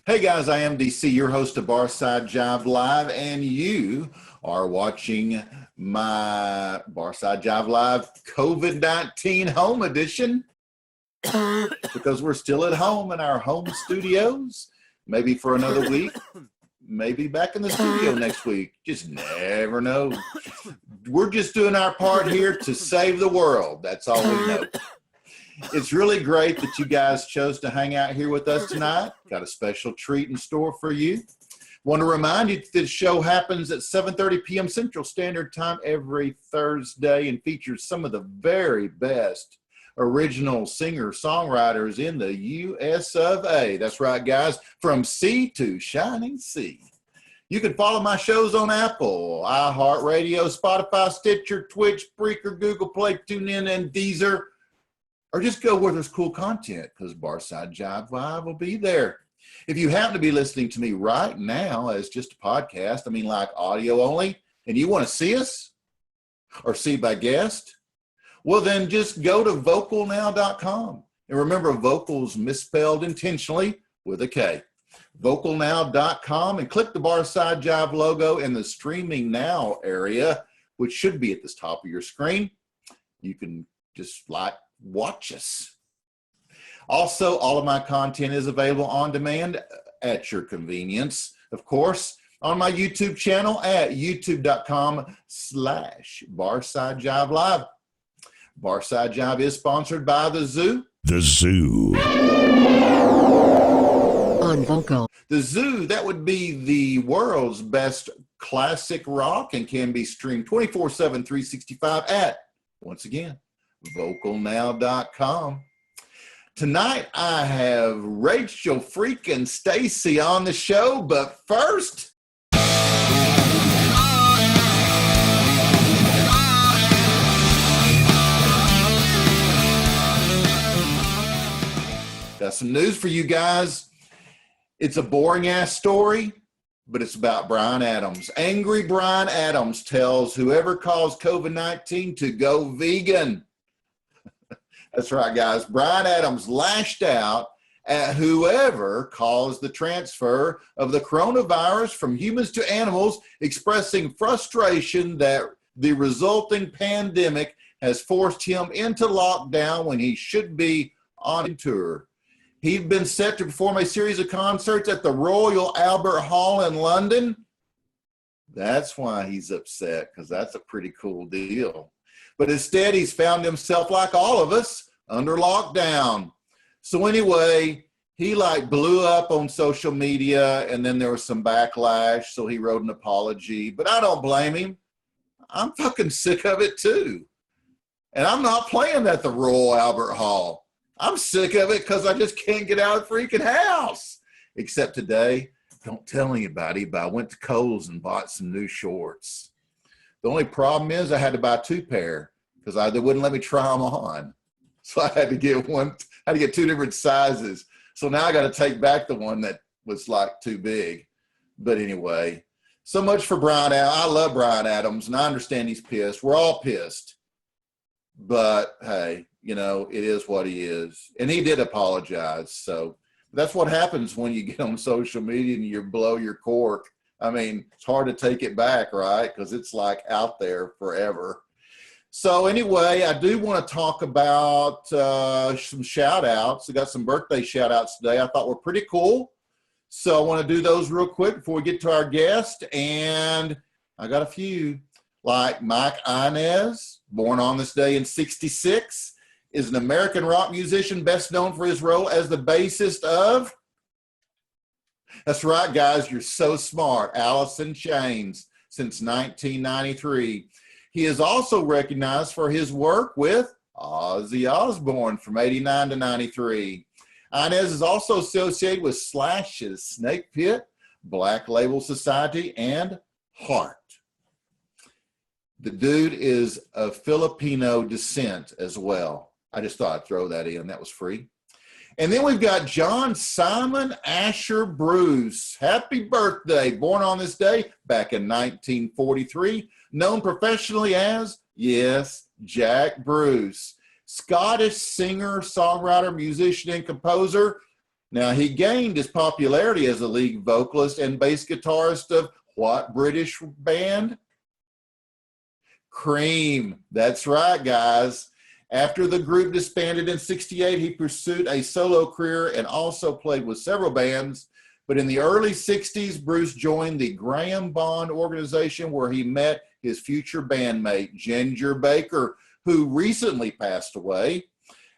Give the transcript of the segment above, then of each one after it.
Hey guys, I am DC, your host of Barside Jive Live, and you are watching my Barside Jive Live COVID-19 home edition because we're still at home in our home studios, maybe for another week, maybe back in the studio next week. Just never know. We're just doing our part here to save the world. That's all we know. It's really great that you guys chose to hang out here with us tonight. Got a special treat in store for you. Want to remind you that this show happens at 7:30 p.m. Central Standard Time every Thursday and features some of the very best original singer-songwriters in the U.S. of A. That's right, guys, from sea to shining sea. You can follow my shows on Apple, iHeartRadio, Spotify, Stitcher, Twitch, Breaker, Google Play, TuneIn, and Deezer. Or just go where there's cool content, because Barside Jive Live will be there. If you happen to be listening to me right now as just a podcast, I mean like audio only, and you want to see us or see by guest, well then just go to vocalnow.com. And remember, vocals misspelled intentionally with a K. Vocalnow.com, and click the Barside Jive logo in the Streaming Now area, which should be at the top of your screen. You can just watch us. Also, all of my content is available on demand at your convenience. Of course, on my YouTube channel at youtube.com/Barside Jive Live. Barside Jive is sponsored by The Zoo. The Zoo. On vocal. The Zoo, that would be the world's best classic rock and can be streamed 24/7, 365 at, once again, vocalnow.com. Tonight I have Rachel freaking Stacy on the show, but first, got some news for you guys. It's a boring ass story, but it's about Bryan Adams. Angry Bryan Adams tells whoever caused COVID-19 to go vegan. That's right, guys. Bryan Adams lashed out at whoever caused the transfer of the coronavirus from humans to animals, expressing frustration that the resulting pandemic has forced him into lockdown when he should be on tour. He'd been set to perform a series of concerts at the Royal Albert Hall in London. That's why he's upset, because that's a pretty cool deal. But instead, he's found himself, like all of us, under lockdown. So anyway, he blew up on social media, and then there was some backlash, so he wrote an apology. But I don't blame him. I'm fucking sick of it too. And I'm not playing at the Royal Albert Hall. I'm sick of it because I just can't get out of the freaking house. Except today, don't tell anybody, but I went to Kohl's and bought some new shorts. The only problem is I had to buy 2 pair because they wouldn't let me try them on. So I had to get two different sizes. So now I got to take back the one that was too big. But anyway, so much for Bryan Adams. I love Bryan Adams, and I understand he's pissed. We're all pissed. But hey, it is what he is. And he did apologize. So that's what happens when you get on social media and you blow your cork. I mean, it's hard to take it back, right? Because it's out there forever. So anyway, I do want to talk about some shout outs. I got some birthday shout outs today I thought were pretty cool. So I want to do those real quick before we get to our guest. And I got a few, like Mike Inez, born on this day in 1966, is an American rock musician best known for his role as the bassist of, that's right, guys, you're so smart, Alice in Chains since 1993. He is also recognized for his work with Ozzy Osbourne from 89 to 93. Inez is also associated with Slash's Snake Pit, Black Label Society, and Heart. The dude is of Filipino descent as well. I just thought I'd throw that in. That was free. And then we've got John Simon Asher Bruce. Happy birthday. Born on this day back in 1943. Known professionally as, yes, Jack Bruce. Scottish singer, songwriter, musician, and composer. Now, he gained his popularity as the lead vocalist and bass guitarist of what British band? Cream. That's right, guys. After the group disbanded in '68, he pursued a solo career and also played with several bands. But in the early '60s, Bruce joined the Graham Bond organization where he met his future bandmate, Ginger Baker, who recently passed away.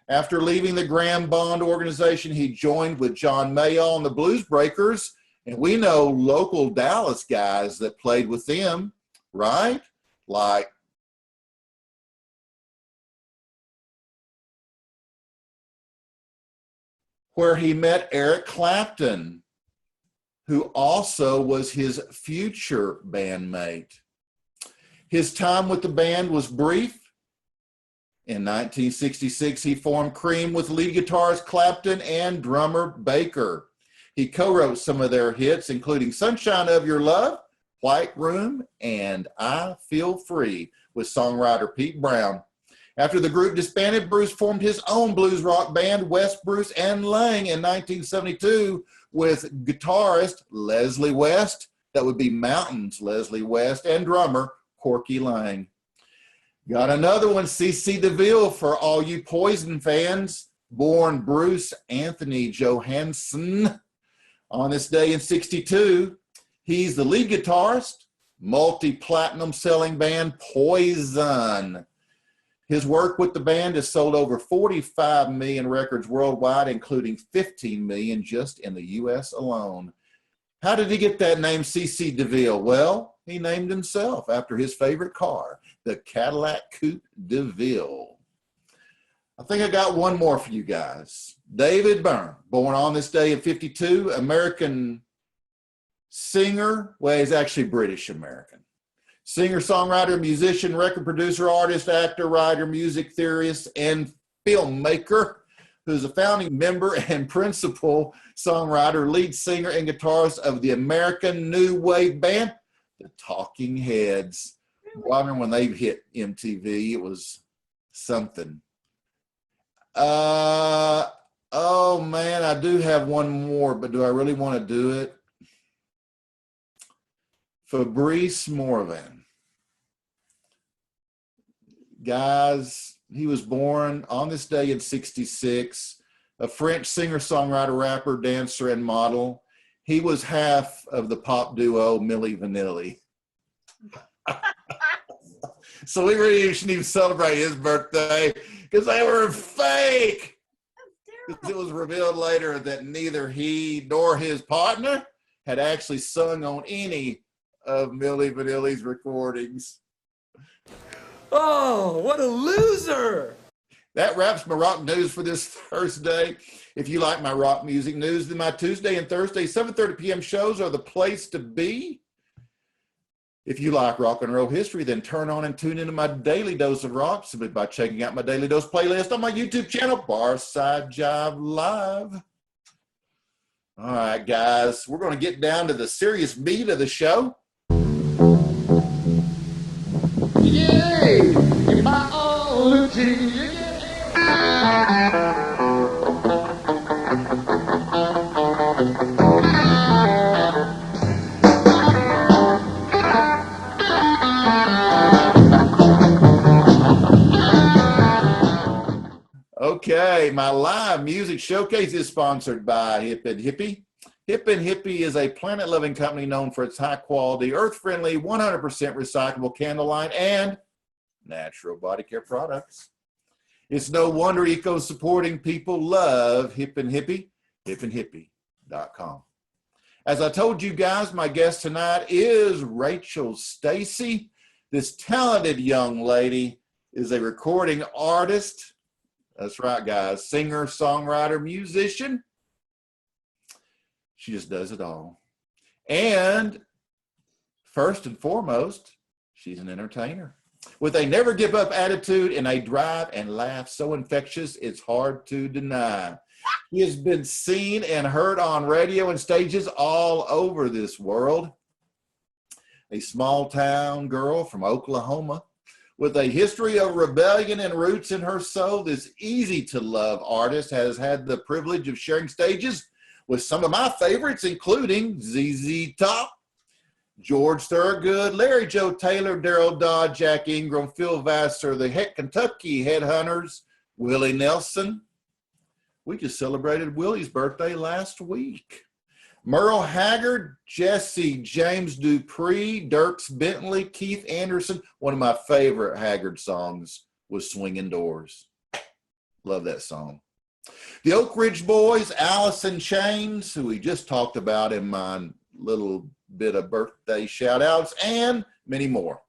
After leaving the Graham Bond organization, he joined with John Mayall and the Blues Breakers. And we know local Dallas guys that played with them, right? Like where he met Eric Clapton, who also was his future bandmate. His time with the band was brief. In 1966, he formed Cream with lead guitarist Clapton and drummer Baker. He co-wrote some of their hits, including Sunshine of Your Love, White Room, and I Feel Free, with songwriter Pete Brown. After the group disbanded, Bruce formed his own blues rock band, West, Bruce, and Lang, in 1972 with guitarist Leslie West, that would be Mountains Leslie West, and drummer Corky Lang. Got another one, CC DeVille, for all you Poison fans, born Bruce Anthony Johansson on this day in '62. He's the lead guitarist, multi-platinum selling band Poison. His work with the band has sold over 45 million records worldwide, including 15 million just in the US alone. How did he get that name, CC DeVille? Well, he named himself after his favorite car, the Cadillac Coupe DeVille. I think I got one more for you guys. David Byrne, born on this day in '52, American singer. Well, he's actually British American. Singer, songwriter, musician, record producer, artist, actor, writer, music theorist, and filmmaker, who's a founding member and principal songwriter, lead singer, and guitarist of the American new wave band, the Talking Heads. Well, I remember when they hit MTV, it was something. Oh man, I do have one more, but do I really want to do it? Fabrice Morvan. Guys, he was born on this day in '66, a French singer, songwriter, rapper, dancer, and model. He was half of the pop duo Milli Vanilli. So we really shouldn't even celebrate his birthday because they were fake. Because it was revealed later that neither he nor his partner had actually sung on any of Milli Vanilli's recordings. Oh, what a loser! That wraps my rock news for this Thursday. If you like my rock music news, then my Tuesday and Thursday 7:30 p.m. shows are the place to be. If you like rock and roll history, then turn on and tune into my daily dose of rock simply by checking out my Daily Dose playlist on my YouTube channel, Barside Jive Live. All right, guys, we're going to get down to the serious meat of the show. Yay! My old Okay, my live music showcase is sponsored by Hip and Hippie. Hip and Hippie is a planet-loving company known for its high-quality, earth-friendly, 100% recyclable candle line and natural body care products. It's no wonder eco-supporting people love Hip and Hippie, hipandhippie.com. As I told you guys, my guest tonight is Rachel Stacy. This talented young lady is a recording artist. That's right, guys. Singer, songwriter, musician. She just does it all. And first and foremost, she's an entertainer. With a never give up attitude and a drive and laugh so infectious, it's hard to deny. She has been seen and heard on radio and stages all over this world. A small town girl from Oklahoma with a history of rebellion and roots in her soul, this easy to love artist has had the privilege of sharing stages with some of my favorites, including ZZ Top, George Thorogood, Larry Joe Taylor, Daryl Dodd, Jack Ingram, Phil Vassar, the Kentucky Headhunters, Willie Nelson. We just celebrated Willie's birthday last week. Merle Haggard, Jesse James Dupree, Dierks Bentley, Keith Anderson. One of my favorite Haggard songs was Swinging Doors. Love that song. The Oak Ridge Boys, Alice in Chains, who we just talked about in my little bit of birthday shout outs, and many more.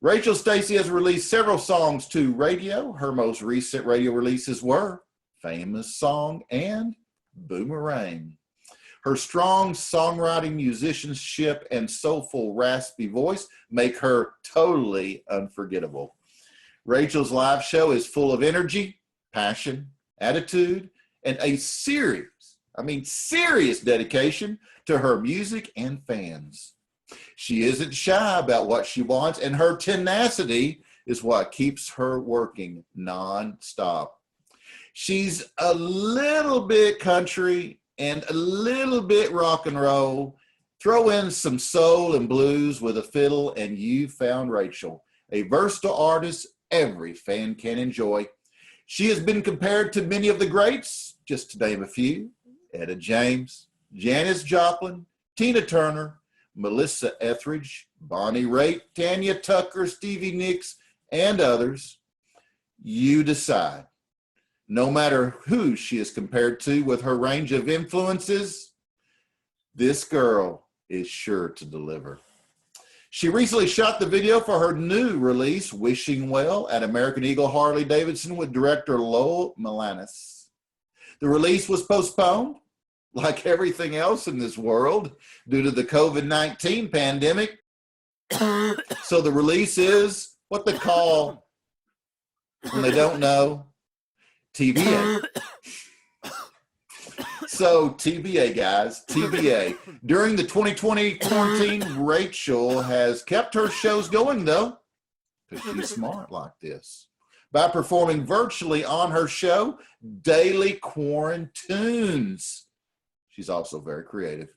Rachel Stacy has released several songs to radio. Her most recent radio releases were Famous Song and Boomerang. Her strong songwriting, musicianship, and soulful raspy voice make her totally unforgettable. Rachel's live show is full of energy, passion, attitude, and a serious dedication to her music and fans. She isn't shy about what she wants, and her tenacity is what keeps her working nonstop. She's a little bit country and a little bit rock and roll. Throw in some soul and blues with a fiddle, and you found Rachel, a versatile artist every fan can enjoy. She has been compared to many of the greats, just to name a few: Etta James, Janis Joplin, Tina Turner, Melissa Etheridge, Bonnie Raitt, Tanya Tucker, Stevie Nicks, and others. You decide. No matter who she is compared to with her range of influences, this girl is sure to deliver. She recently shot the video for her new release, Wishing Well, at American Eagle Harley-Davidson with director Lowell Milanis. The release was postponed, like everything else in this world, due to the COVID-19 pandemic. So the release is what they call, when they don't know, TBA. So TBA, guys, TBA. During the 2020 quarantine, Rachel has kept her shows going, though, because she's smart like this, by performing virtually on her show, Daily Quarantunes. She's also very creative.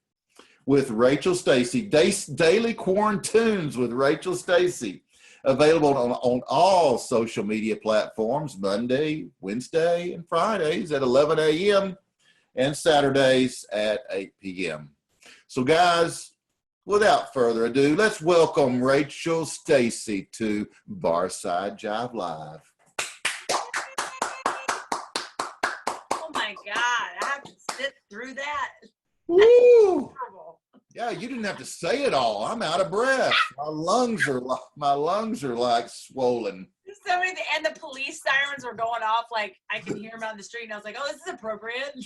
With Rachel Stacy, Daily Quarantunes with Rachel Stacy. Available on all social media platforms, Monday, Wednesday, and Fridays at 11 a.m. and Saturdays at 8 p.m. So guys, without further ado, let's welcome Rachel Stacy to Barside Jive Live. Oh my God, I have to sit through that. Woo! Yeah, you didn't have to say it all. I'm out of breath. My lungs are like swollen. So many, and the police sirens were going off. Like I could hear them on the street, and I was like, "Oh, this is appropriate."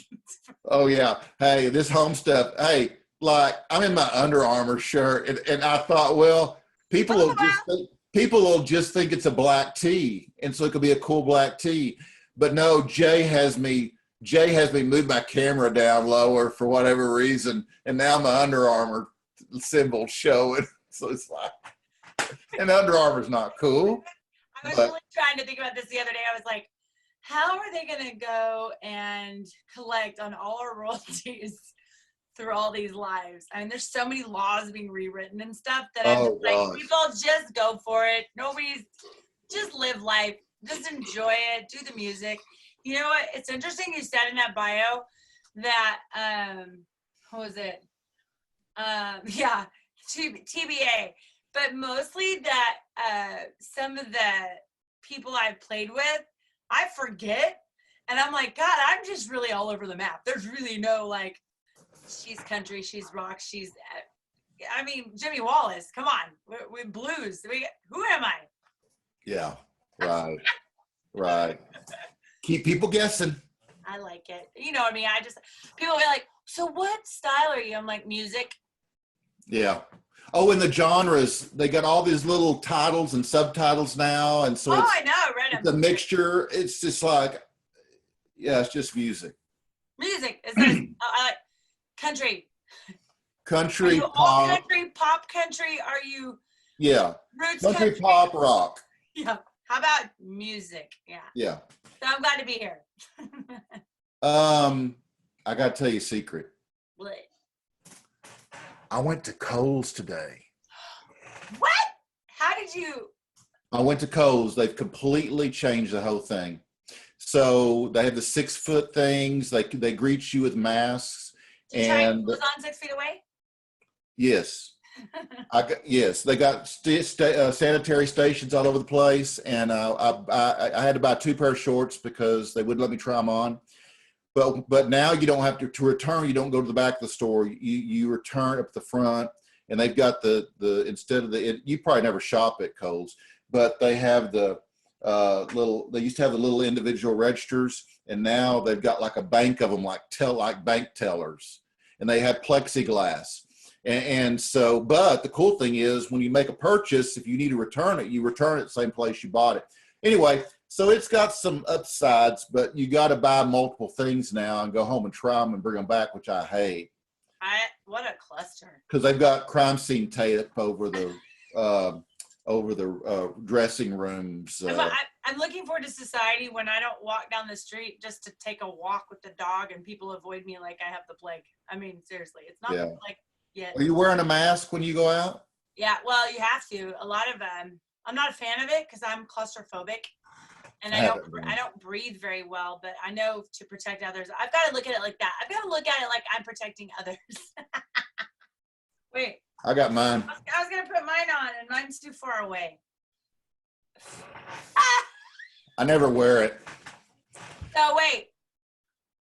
Oh yeah. Hey, this home stuff. Hey, like I'm in my Under Armour shirt, and I thought, well, people will just think it's a black tee, and so it could be a cool black tee. But no, Jay has me move my camera down lower for whatever reason, and now my Under Armour symbol showing. So it's like, and Under Armour's not cool. I was really trying to think about this the other day. I was like, how are they going to go and collect on all our royalties through all these lives? I mean, there's so many laws being rewritten and stuff that I'm just like, people just go for it. Just live life. Just enjoy it. Do the music. You know what? It's interesting you said in that bio that, what was it? Yeah, TBA. But mostly that some of the people I've played with, I forget. And I'm like, God, I'm just really all over the map. There's really no, like, she's country, she's rock, she's, I mean, Jimmy Wallace, come on. We're blues. Who am I? Yeah, right, right. Keep people guessing. I like it. You know what I mean? People will be like, so what style are you? I'm like, music. Yeah. Oh, and the genres, they got all these little titles and subtitles now. And so I know, I read them. The mixture, it's just like, yeah, it's just music. Music. I like country. Country, are you pop. All country, pop country? Are you roots country, pop, rock. Yeah. How about music? Yeah. Yeah. So I'm glad to be here. I got to tell you a secret. What? I went to Kohl's today. What? How did you? I went to Kohl's. They've completely changed the whole thing. So they have the 6 foot things. They greet you with masks. Did And was on 6 feet away? yes. Yes, they got sanitary stations all over the place, and I had to buy 2 pair of shorts because they wouldn't let me try them on. But now you don't have to return. You don't go to the back of the store. You return up the front, and they've got the instead of you probably never shop at Kohl's, but they have the little. They used to have the little individual registers, and now they've got like a bank of them, like bank tellers, and they have plexiglass. And so, but the cool thing is when you make a purchase, if you need to return it, you return it the same place you bought it. Anyway, so it's got some upsides, but you got to buy multiple things now and go home and try them and bring them back, which I hate. What a cluster. Because they've got crime scene tape over the dressing rooms. I'm looking forward to society when I don't walk down the street just to take a walk with the dog and people avoid me like I have the plague. I mean, seriously, it's not like. Yeah. Are you wearing a mask when you go out? Yeah, well, you have to. A lot of I'm not a fan of it because I'm claustrophobic, and I don't breathe very well. But I know to protect others, I've got to look at it like that. I've got to look at it like I'm protecting others. Wait. I got mine. I was gonna put mine on, and mine's too far away. I never wear it. So wait.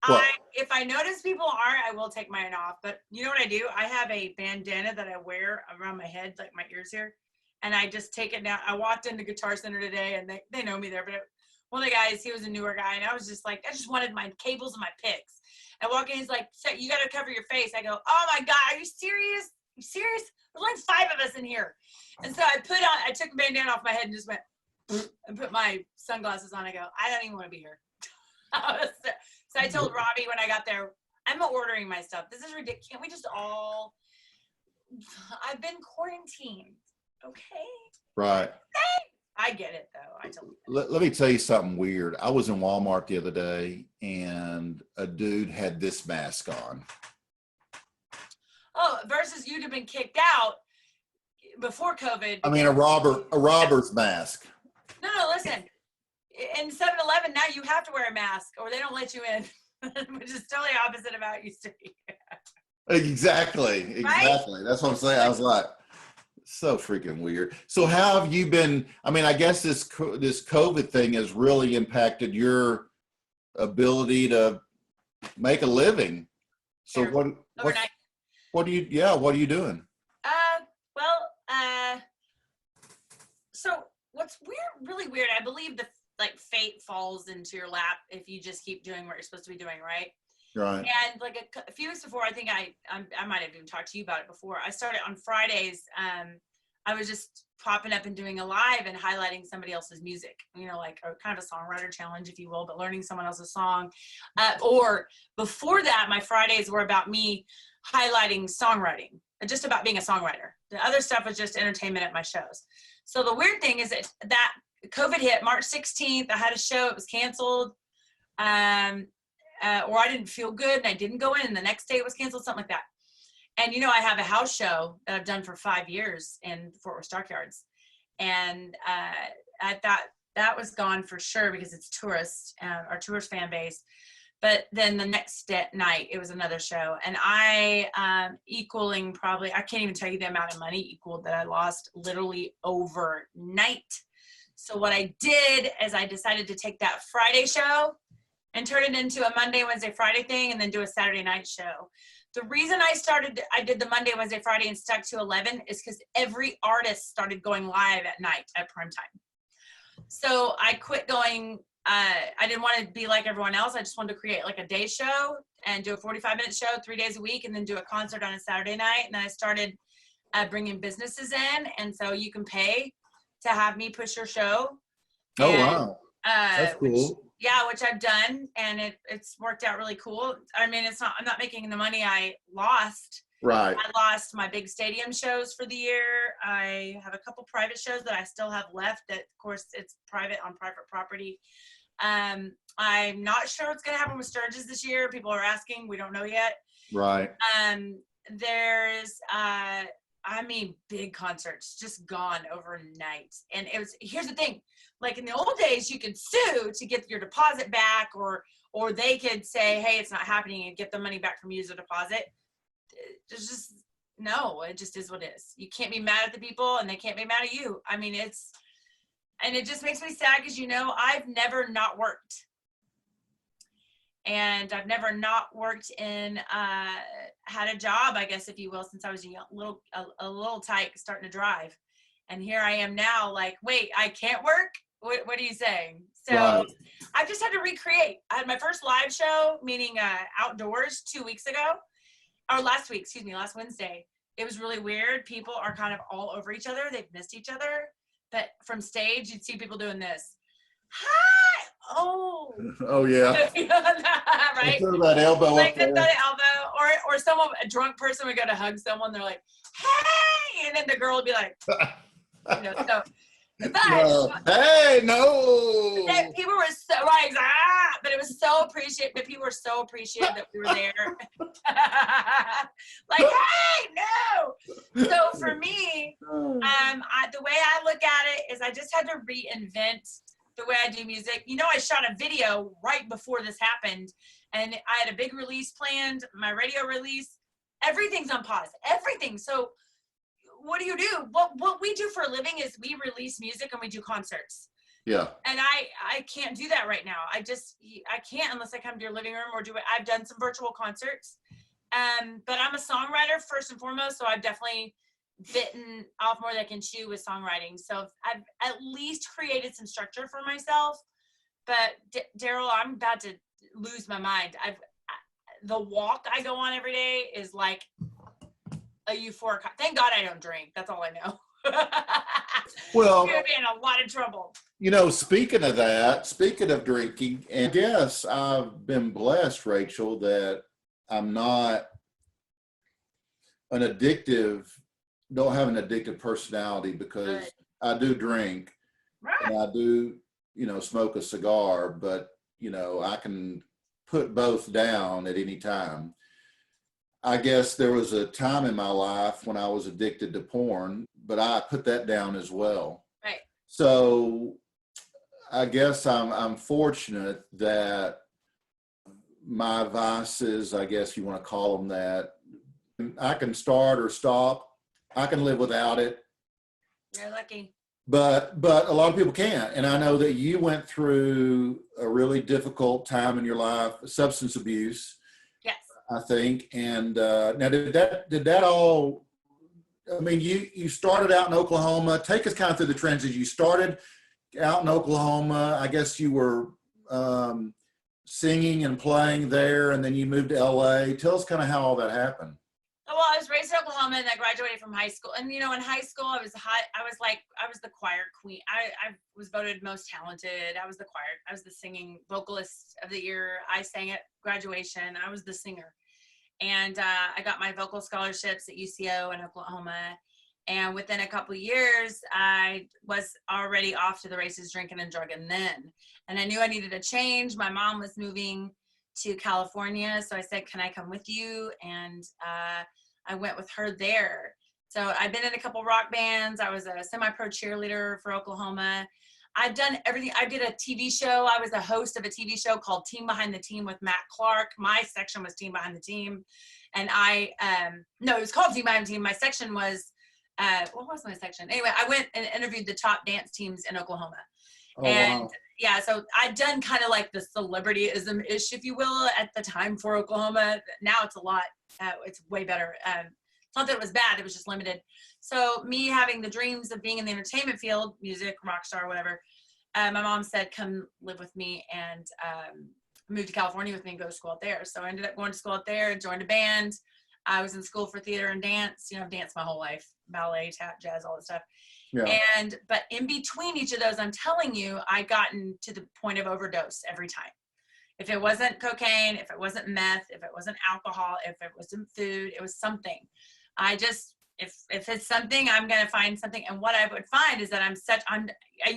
What? If I notice people aren't, I will take mine off. But you know what I do? I have a bandana that I wear around my head, like my ears here, and I just take it down. I walked into Guitar Center today, and they know me there. But one of the guys, he was a newer guy, and I was just like, I just wanted my cables and my picks. I walk in, he's like, you got to cover your face. I go, oh my God, are you serious? Are you serious? There's like 5 of us in here. And so I took a bandana off my head and just went and put my sunglasses on. I go, I don't even want to be here. So I told Robbie when I got there, I'm ordering my stuff. This is ridiculous. Can't we just all, I've been quarantined. Okay. Right. I get it though. I told you. Let me tell you something weird. I was in Walmart the other day and a dude had this mask on. Oh, versus you'd have been kicked out before COVID. I mean, a robber's mask. No, listen. In 7-Eleven now you have to wear a mask or they don't let you in, which is totally opposite of how it used to be. Exactly. Right? That's what I'm saying. I was like, so freaking weird. So how have you been? I mean, I guess this COVID thing has really impacted your ability to make a living. So what are you doing? So what's really weird, I believe fate falls into your lap if you just keep doing what you're supposed to be doing, right? Right. And like a few weeks before, I think I might have even talked to you about it before. I started on Fridays. I was just popping up and doing a live and highlighting somebody else's music, like a kind of a songwriter challenge, if you will, but learning someone else's song. Or before that, my Fridays were about me highlighting songwriting, just about being a songwriter. The other stuff was just entertainment at my shows. So the weird thing is that COVID hit March 16th. I had a show, it was canceled. Or I didn't feel good and I didn't go in and the next day it was canceled, something like that. And I have a house show that I've done for 5 years in Fort Worth Stockyards. And I thought that was gone for sure because it's tourist, our tourist fan base. But then the next night it was another show and I equaling probably, I can't even tell you the amount of money equaled that I lost literally overnight. So what I did is I decided to take that Friday show and turn it into a Monday, Wednesday, Friday thing and then do a Saturday night show. The reason I did the Monday, Wednesday, Friday and stuck to 11 is because every artist started going live at night at prime time. So I quit going, I didn't want to be like everyone else. I just wanted to create like a day show and do a 45-minute show 3 days a week and then do a concert on a Saturday night. And then I started bringing businesses in. And so you can pay to have me push your show. Oh, wow. That's cool. Which I've done, and it's worked out really cool. I mean, I'm not making the money I lost. Right. I lost my big stadium shows for the year. I have a couple private shows that I still have left that, of course, it's private on private property. I'm not sure what's going to happen with Sturgis this year. People are asking. We don't know yet. Right. There's, big concerts just gone overnight. And here's the thing. Like in the old days, you could sue to get your deposit back, or they could say, hey, it's not happening, and get the money back from you as a deposit. There's just, no, it just is what it is. You can't be mad at the people, and they can't be mad at you. I mean, and it just makes me sad because, I've never not worked. And I've never not worked had a job, I guess, if you will, since I was a little tight starting to drive. And here I am now, like, wait, I can't work? What are you saying? So right. I just had to recreate. I had my first live show, meaning outdoors, 2 weeks ago. Or last Wednesday. It was really weird. People are kind of all over each other. They've missed each other. But from stage, you'd see people doing this. Hi! Oh. Oh, yeah. Right? Throw that elbow like up there. That elbow. Or a drunk person would go to hug someone. They're like, hey! And then the girl would be like, so. Hey, no. People were so but it was so appreciated. But people were so appreciative that we were there. Like, hey, no. So for me, the way I look at it is I just had to reinvent the way I do music. I shot a video right before this happened, and I had a big release planned, my radio release. Everything's on pause. Everything. So what do? What we do for a living is we release music and we do concerts. Yeah. And I can't do that right now. I can't unless I come to your living room or do it. I've done some virtual concerts. But I'm a songwriter first and foremost, so I've definitely bitten off more than I can chew with songwriting. So I've at least created some structure for myself. But Daryl, I'm about to lose my mind. The walk I go on every day is like a euphoric. Thank God I don't drink. That's all I know. Well, you're gonna be in a lot of trouble. Speaking of drinking, and I guess I've been blessed, Rachel, that I'm not don't have an addictive personality, because Right. I do drink, Right. and I do, smoke a cigar, but, I can put both down at any time. I guess there was a time in my life when I was addicted to porn, but I put that down as well. Right. So I guess I'm fortunate that my vices, I guess you want to call them that, I can start or stop. I can live without it. You're lucky. But a lot of people can't. And I know that you went through a really difficult time in your life, substance abuse. Yes. I think. And now did that all, I mean, you started out in Oklahoma. Take us kind of through the transition. You started out in Oklahoma. I guess you were singing and playing there, and then you moved to LA. Tell us kind of how all that happened. Well, I was raised in Oklahoma, and I graduated from high school. And in high school, I was the choir queen. I was voted most talented. I was the singing vocalist of the year. I sang at graduation. I was the singer. And I got my vocal scholarships at UCO in Oklahoma. And within a couple of years, I was already off to the races, drinking and drugging then. And I knew I needed a change. My mom was moving to California. So I said, can I come with you? And I went with her there. So I've been in a couple rock bands. I was a semi-pro cheerleader for Oklahoma. I've done everything. I did a TV show. I was a host of a TV show called Team Behind the Team with Matt Clark. My section was Team Behind the Team. And it was called Team Behind the Team. My section was, what was my section? Anyway, I went and interviewed the top dance teams in Oklahoma. Oh, and wow. Yeah, so I'd done kind of like the celebrityism-ish, if you will, at the time for Oklahoma. Now it's a lot. It's way better. It's not that it was bad. It was just limited. So me having the dreams of being in the entertainment field, music, rock star, whatever, my mom said, come live with me and move to California with me and go to school out there. So I ended up going to school out there and joined a band. I was in school for theater and dance. I've danced my whole life, ballet, tap, jazz, all that stuff. Yeah. But in between each of those, I'm telling you, I gotten to the point of overdose every time. If it wasn't cocaine, if it wasn't meth, if it wasn't alcohol, if it wasn't food, it was something. If it's something, I'm going to find something. And what I would find is that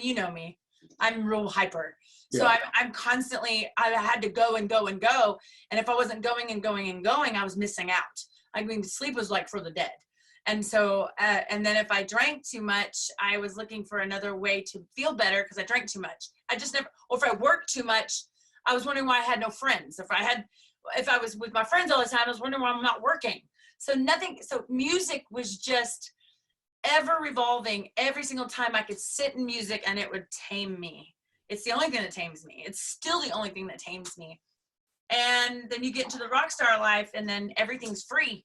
you know me. I'm real hyper. So Yeah. I'm constantly, I had to go and go and go. And if I wasn't going and going and going, I was missing out. I mean, sleep was like for the dead. And so, and then if I drank too much, I was looking for another way to feel better because I drank too much. I just never, or if I worked too much, I was wondering why I had no friends. If I was with my friends all the time, I was wondering why I'm not working. So music was just ever revolving. Every single time I could sit in music and it would tame me. It's the only thing that tames me. It's still the only thing that tames me. And then you get into the rock star life and then everything's free.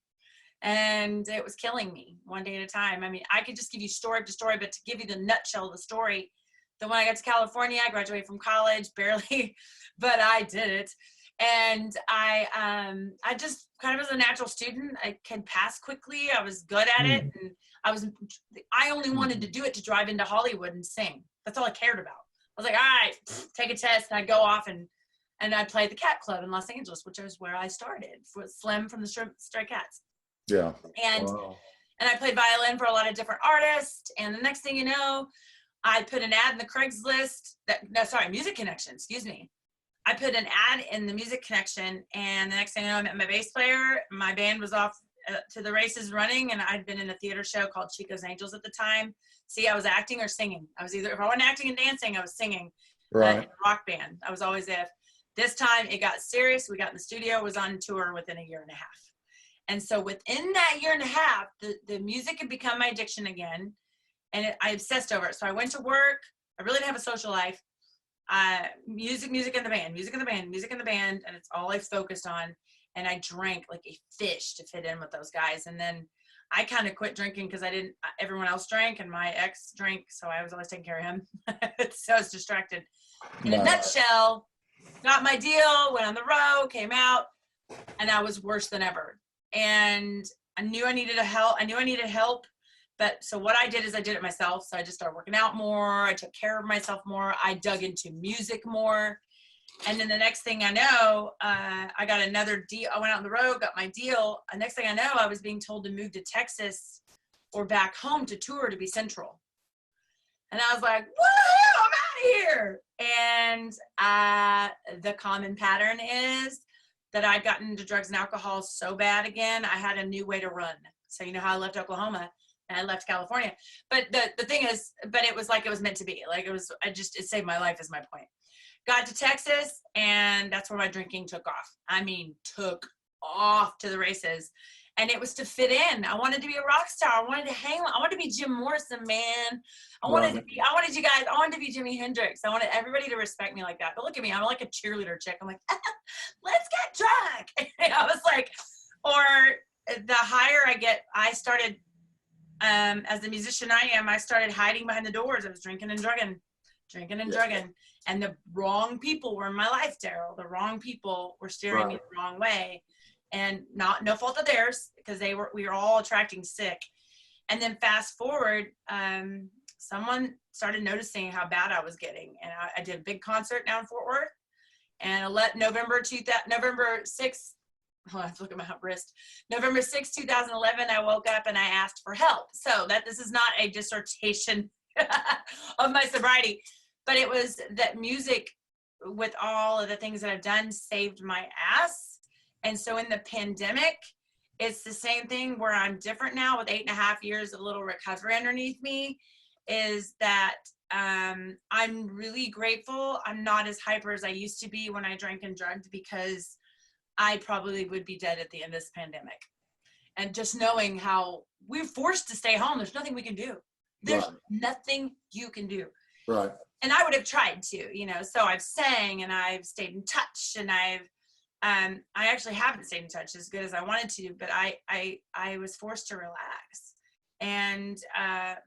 And it was killing me one day at a time. I mean, I could just give you story after story, but to give you the nutshell of the story, then when I got to California, I graduated from college, barely, but I did it. And I just kind of was a natural student. I can pass quickly. I was good at it. And I only wanted to do it to drive into Hollywood and sing. That's all I cared about. I was like, all right, take a test. And I'd go off and I played the Cat Club in Los Angeles, which is where I started with Slim from the Stray Cats. Yeah. And I played violin for a lot of different artists. And the next thing you know, I put an ad in the Craigslist. Music Connection, excuse me. I put an ad in the Music Connection, and the next thing I know, I met my bass player. My band was off to the races running, and I'd been in a theater show called Chico's Angels at the time. See, I was acting or singing. I was either, if I wasn't acting and dancing, I was singing. Right. In a rock band. I was always if. This time it got serious. We got in the studio, was on tour within a year and a half. And so within that year and a half, the music had become my addiction again. And I obsessed over it. So I went to work. I really didn't have a social life. Music in the band. And it's all I focused on. And I drank like a fish to fit in with those guys. And then I kind of quit drinking because everyone else drank and my ex drank. So I was always taking care of him. So I was distracted. In a nutshell, got my deal, went on the road, came out, and I was worse than ever. And I knew I needed help. But so what I did is I did it myself. So I just started working out more. I took care of myself more. I dug into music more. And then the next thing I know, I got another deal. I went out on the road, got my deal. And next thing I know, I was being told to move to Texas or back home to tour to be central. And I was like, woohoo, I'm out of here. And the common pattern is that I'd gotten into drugs and alcohol so bad again, I had a new way to run. So you know how I left Oklahoma and I left California. But the thing is, but it was like it was meant to be. Like it saved my life is my point. Got to Texas, and that's where my drinking took off. I mean, took off to the races. And it was to fit in. I wanted to be a rock star. I wanted to hang. I wanted to be Jim Morrison, man. I wanted to be Jimi Hendrix. I wanted everybody to respect me like that. But look at me. I'm like a cheerleader chick. I'm like, let's get drunk. And I was like, or the higher I get, I started, as the musician I am, I started hiding behind the doors. I was drinking and drugging. And the wrong people were in my life, Daryl. The wrong people were steering me the wrong way. And no fault of theirs, because we were all attracting sick. And then fast forward, someone started noticing how bad I was getting. And I did a big concert down in Fort Worth. And November 6th, I have to look at my wrist. November 6th, 2011, I woke up and I asked for help. So this is not a dissertation of my sobriety, but it was that music, with all of the things that I've done, saved my ass. And so in the pandemic, it's the same thing where I'm different now with 8.5 years of little recovery underneath me, is that I'm really grateful I'm not as hyper as I used to be when I drank and drugged, because I probably would be dead at the end of this pandemic. And just knowing how we're forced to stay home, there's nothing we can do. There's nothing you can do. Right. And I would have tried to, so I've sang and I've stayed in touch, and I actually haven't stayed in touch as good as I wanted to, but I was forced to relax. And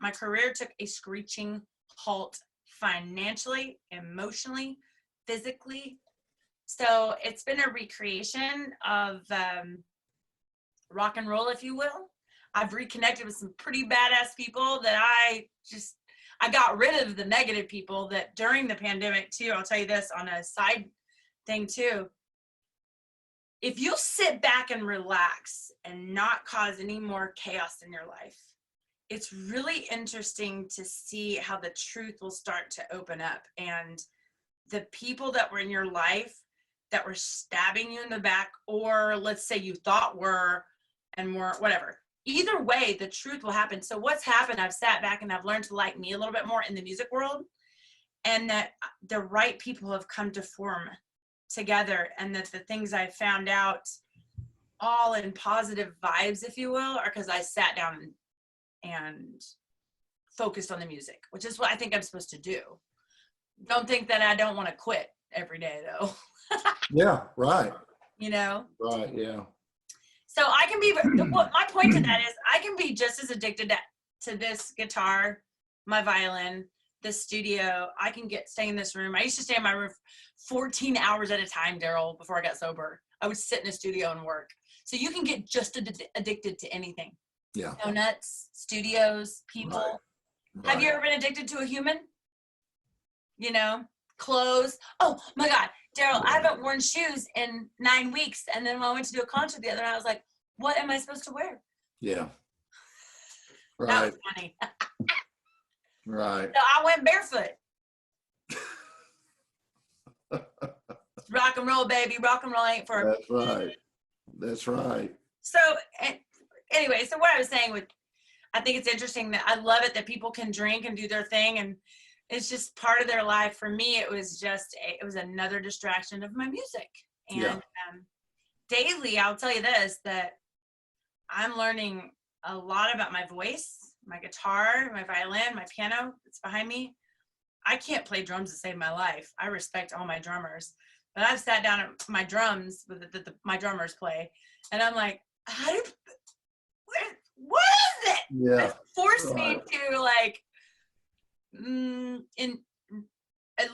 my career took a screeching halt financially, emotionally, physically. So it's been a recreation of rock and roll, if you will. I've reconnected with some pretty badass people that I got rid of the negative people that during the pandemic too. I'll tell you this on a side thing too. If you'll sit back and relax and not cause any more chaos in your life, it's really interesting to see how the truth will start to open up, and the people that were in your life that were stabbing you in the back, or let's say you thought were and weren't, whatever. Either way, the truth will happen. So what's happened, I've sat back and I've learned to like me a little bit more in the music world, and that the right people have come to form together, and that the things I found out all in positive vibes, if you will, are because I sat down and focused on the music, which is what I think I'm supposed to do. Don't think that I don't want to quit every day, though. Yeah, right. You know? Right, yeah. So I can be, my point to that is I can be just as addicted to this guitar, my violin, this studio. I can stay in this room. I used to stay in my room 14 hours at a time, Daryl, before I got sober. I would sit in a studio and work. So you can get just addicted to anything. Yeah. Donuts, studios, people. Right. Have you ever been addicted to a human? You know, clothes. Oh my God, Daryl, I haven't worn shoes in 9 weeks. And then when I went to do a concert the other night, I was like, what am I supposed to wear? Yeah. Right. That was funny. Right. So I went barefoot. Rock and roll, baby. Rock and roll ain't for. That's right. That's right. So anyway, so what I was saying I think it's interesting that I love it that people can drink and do their thing, and it's just part of their life. For me, it was just it was another distraction of my music. And daily, I'll tell you this, that I'm learning a lot about my voice, my guitar, my violin, my piano. It's behind me. I can't play drums to save my life. I respect all my drummers, but I've sat down at my drums with my drummers play, and I'm like, what is it? Yeah. It forced me to like, and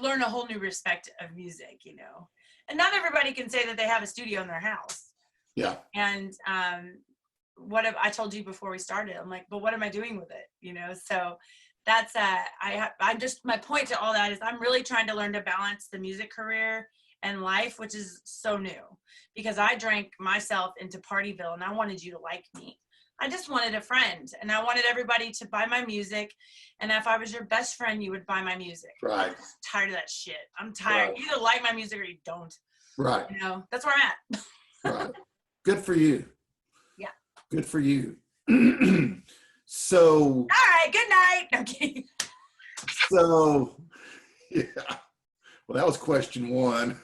learn a whole new respect of music, you know. And not everybody can say that they have a studio in their house. Yeah. And I told you before we started, I'm like, but what am I doing with it? You know, so that's my point to all that is I'm really trying to learn to balance the music career and life, which is so new, because I drank myself into Partyville and I wanted you to like me. I just wanted a friend, and I wanted everybody to buy my music. And if I was your best friend, you would buy my music. Right. I'm tired of that shit. I'm tired. Right. You either like my music or you don't. Right. You know, that's where I'm at. Right. Good for you. Yeah. Good for you. So. All right. Good night. I'm kidding. So, yeah. Well, that was question one.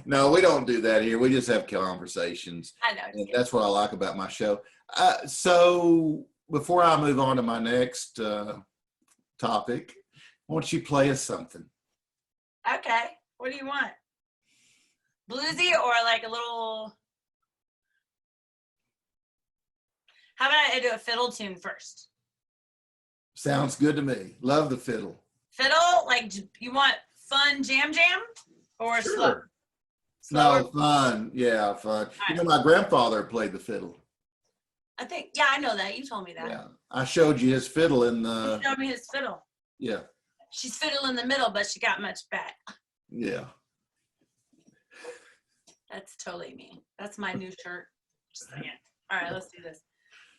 No, we don't do that here. We just have conversations. I know. And that's what I like about my show. So before I move on to my next topic, why don't you play us something? Okay. What do you want? Bluesy or like a little... How about I do a fiddle tune first? Sounds good to me. Love the fiddle. Fiddle? Like you want fun jam or Sure. slow? No, fun. Yeah, fun. Right. You know, my grandfather played the fiddle. I think, yeah, I know that. You told me that. Yeah. I showed you his fiddle in the... You showed me his fiddle. Yeah. She's fiddle in the middle, but she got much back. Yeah. That's totally me. That's my new shirt. Just saying. All right, let's do this.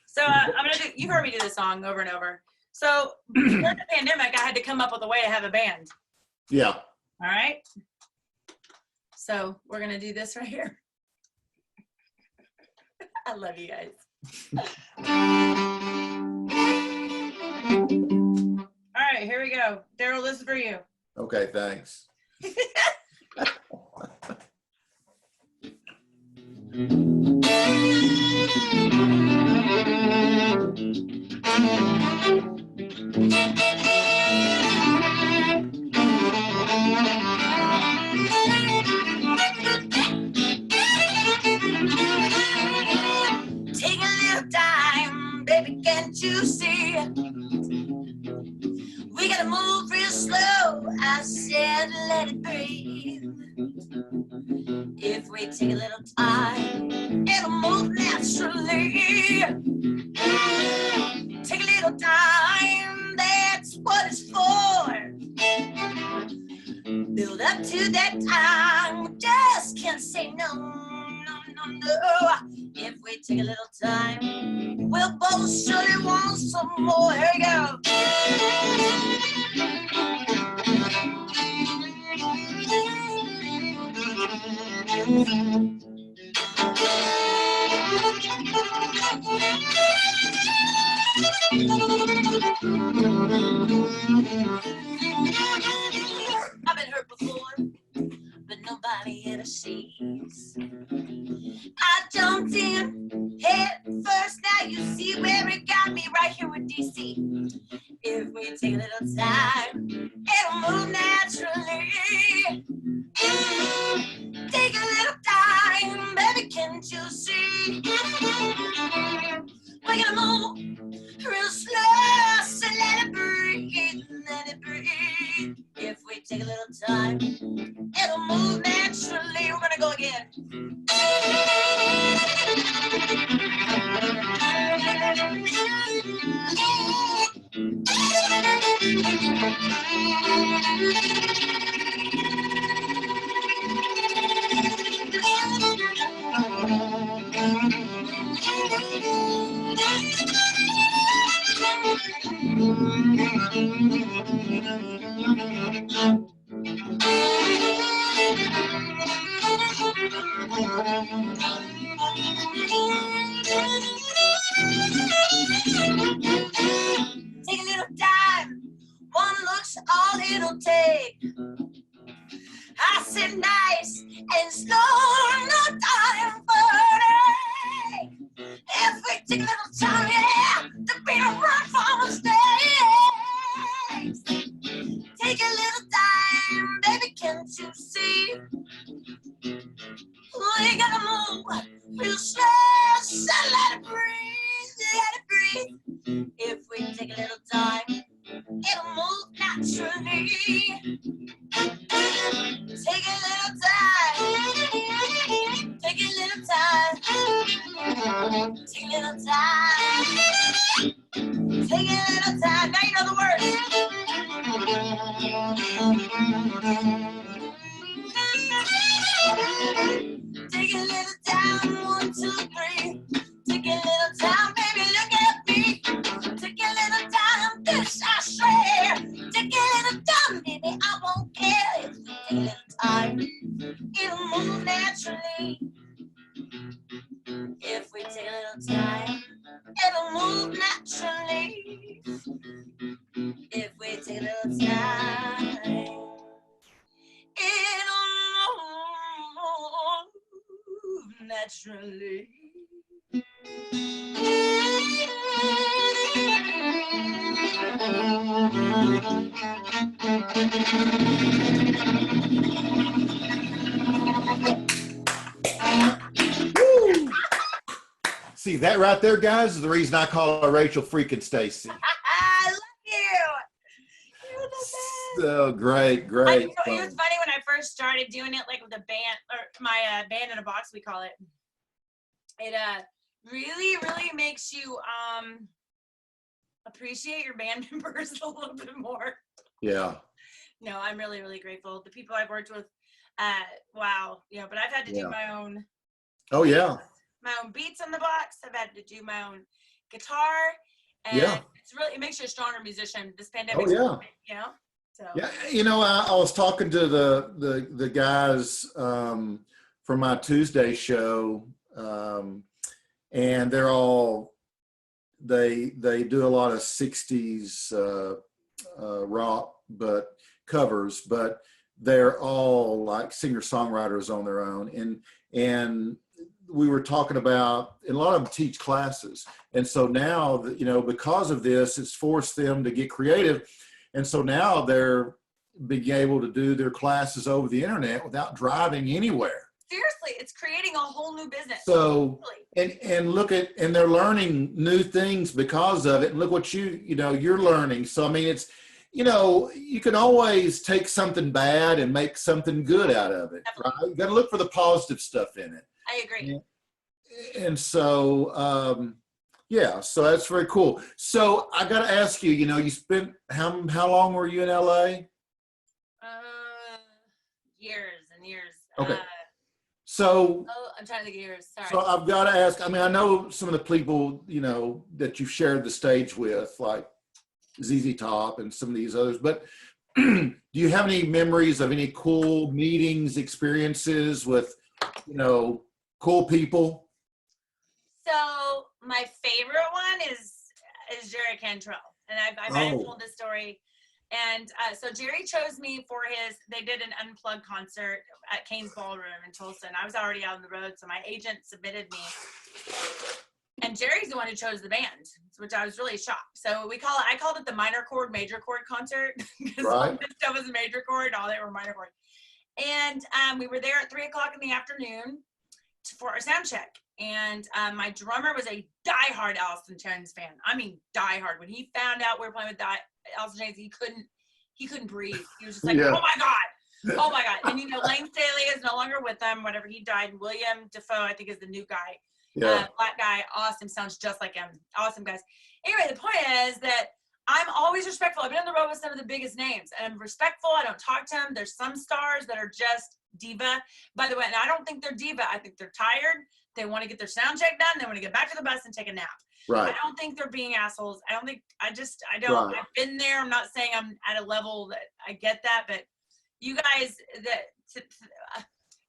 So I'm going to do, you've heard me do this song over and over. So during the pandemic, I had to come up with a way to have a band. Yeah. All right. So we're going to do this right here. I love you guys. All right, here we go. Daryl, this is for you. Okay, thanks. Take a little time, baby, can't you see? We gotta move real slow. I said let it breathe. If we take a little time, it'll move naturally. Take a little time, that's what it's for. Build up to that time, we just can't say no, no, no. don't know. If we take a little time, we'll both surely want some more. Here we go. I've been hurt before, but nobody ever sees. I jumped in head first, now you see where it got me, right here with DC. If we take a little time, it'll move naturally. Take a little time, baby, can't you see? We're gonna move real slow, so let it breathe, let it breathe. If we take a little time, it'll move naturally. We're gonna go again. Take a little time, one look's all it'll take. I said nice and slow, no time for it. If we take a little time, yeah, to be a run for mistakes. Take a little time, baby, can't you see? We gotta move real slow, so let it breathe, let it breathe. If we take a little time, it'll move naturally. Take a little time, take a little time, take a little time, take a little time. Now you know the words. Take a little time, 1, 2, 3. Take a little time, baby, look at me. Take a little time, this I swear. Take a little time, baby, I won't care. If you take a little time, it'll move naturally. If we take a little time, it'll move naturally. If we take a little time, it'll move naturally. Woo! See, that right there, guys, is the reason I call her Rachel freaking Stacy. I love you. You're the best. So great, It great. was funny when I first started doing it, like with the band, or my band in a box, we call it. It really, really makes you appreciate your band members a little bit more. Yeah. No, I'm really, really grateful. The people I've worked with, wow, you know, but I've had to do my own. Oh, yeah. My own beats on the box. I've had to do my own guitar, and it's really, it makes you a stronger musician. This pandemic, you know. So Yeah, you know, I was talking to the guys from my Tuesday show, and they're all they do a lot of 60s rock, but covers, but they're all like singer-songwriters on their own, and we were talking about, and a lot of them teach classes, and so now, you know, because of this, it's forced them to get creative, and so now they're being able to do their classes over the internet without driving anywhere. Seriously, it's creating a whole new business. So, and look at, and they're learning new things because of it, and look what you're learning. So, I mean, it's, you know, you can always take something bad and make something good out of it, right? You got to look for the positive stuff in it. I agree. And so, yeah, so that's very cool. So I got to ask you, you know, you spent, how long were you in LA? Years and years. Okay. So, Oh, I'm trying to think of yours. Sorry. so I've got to ask, I mean, I know some of the people, you know, that you've shared the stage with, like ZZ Top and some of these others, but do you have any memories of any cool meetings, experiences with, you know, cool people? So my favorite one is Jerry Cantrell, and I might have told this story. And so Jerry chose me for they did an unplugged concert at Kane's Ballroom in Tulsa, and I was already out on the road, so my agent submitted me. And Jerry's the one who chose the band, which I was really shocked. So I called it the minor chord, major chord concert, because all this stuff was a major chord, all they were minor chord. And we were there at 3:00 in the afternoon for a sound check. And my drummer was a diehard Alice in Chains fan. I mean, diehard. When he found out we were playing with Alice in Chains, he couldn't breathe. He was just like, oh my God. Oh my God. And you know, Lane Staley is no longer with them, whatever, he died. And William Defoe, I think, is the new guy. Black guy, awesome, sounds just like him. Awesome guys. Anyway, the point is that I'm always respectful. I've been on the road with some of the biggest names, and I'm respectful. I don't talk to them. There's some stars that are just diva. By the way, and I don't think they're diva. I think they're tired. They want to get their sound check done. They want to get back to the bus and take a nap. Right. I don't think they're being assholes. I don't. Right. I've been there. I'm not saying I'm at a level that I get that, but you guys,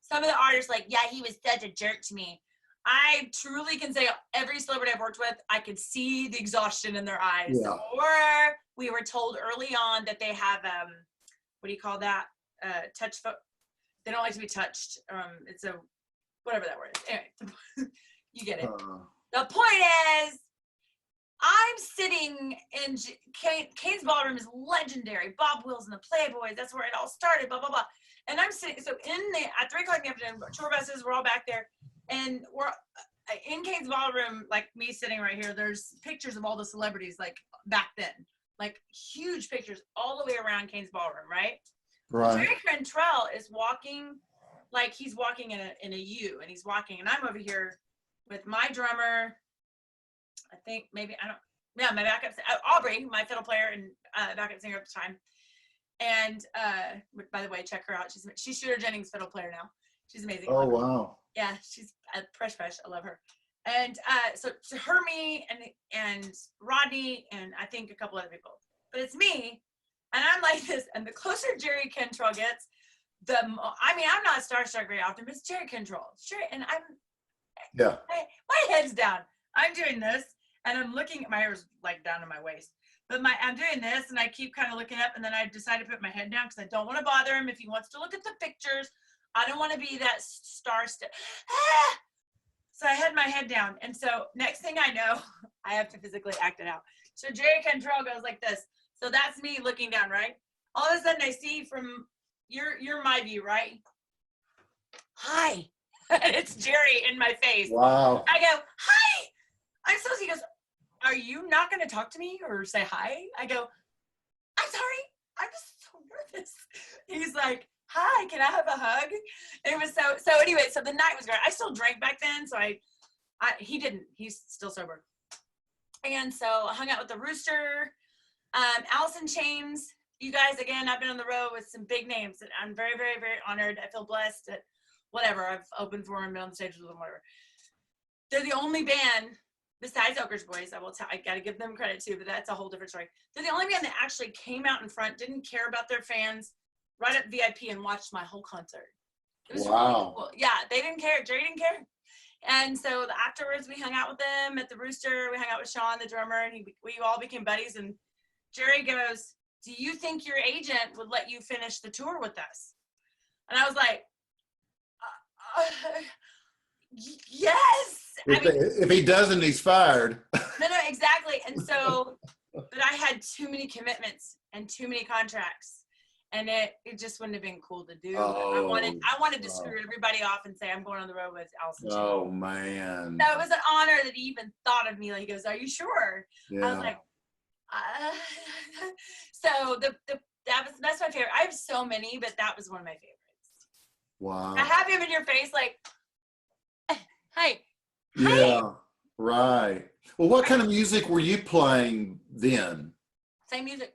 some of the artists, like, yeah, he was such a jerk to me. I truly can say every celebrity I've worked with, I could see the exhaustion in their eyes. Yeah. Or we were told early on that they have, what do you call that? Touch foot. They don't like to be touched. It's a, whatever that word is. Anyway, you get it. The point is, I'm sitting in Kane's Ballroom is legendary. Bob Wills and the Playboys. That's where it all started. Blah blah blah. And I'm sitting. So at 3:00 in the afternoon, tour buses. We're all back there, and we're in Kane's Ballroom. Like me sitting right here. There's pictures of all the celebrities like back then, like huge pictures all the way around Kane's Ballroom. Right. Right. Jerry Cantrell is walking, like he's walking in a U, and he's walking, and I'm over here with my drummer. I think maybe my backup Aubrey, my fiddle player and backup singer at the time. And by the way, check her out. She's Shooter Jennings' fiddle player now. She's amazing. Oh wow. Yeah, she's fresh. I love her. And so her, me, and Rodney, and I think a couple other people. But it's me, and I'm like this. And the closer Jerry Cantrell gets, I'm not starstruck very often, but it's Jerry Cantrell. Sure, and my head's down. I'm doing this. And I'm looking, my hair's like down to my waist, but I'm doing this, and I keep kind of looking up, and then I decide to put my head down because I don't want to bother him if he wants to look at the pictures. I don't want to be that star. So I had my head down, and so next thing I know, I have to physically act it out. So Jerry Cantrell goes like this. So that's me looking down, right? All of a sudden I see from you're my view, right? Hi. It's Jerry in my face. Wow. I go, hi. I'm so, he goes, are you not going to talk to me or say hi? I go, I'm sorry. I'm just so nervous. He's like, hi, can I have a hug? And it was so anyway, so the night was great. I still drank back then. So he didn't, he's still sober. And so I hung out with the Rooster, Alice in Chains. You guys, again, I've been on the road with some big names, and I'm very, very, very honored. I feel blessed that whatever, I've opened for them, been on the stage with them, whatever. They're the only band besides Oker's Boys, I got to give them credit too, but that's a whole different story. They're the only band that actually came out in front, didn't care about their fans, right up VIP and watched my whole concert. It was really cool. Yeah, they didn't care. Jerry didn't care. And so afterwards, we hung out with them at the Rooster. We hung out with Sean, the drummer, and we all became buddies. And Jerry goes, do you think your agent would let you finish the tour with us? And I was like, yes. If he doesn't, he's fired. No, exactly. And so, but I had too many commitments and too many contracts, and it just wouldn't have been cool to do. I wanted to screw everybody off and say I'm going on the road with Alice in Chains. Oh man. So it was an honor that he even thought of me. Like, he goes, "Are you sure?" Yeah. I was like, so that's my favorite. I have so many, but that was one of my favorites. Wow. I have him in your face, like, hey. Yeah, right. Well, what kind of music were you playing then? Same music.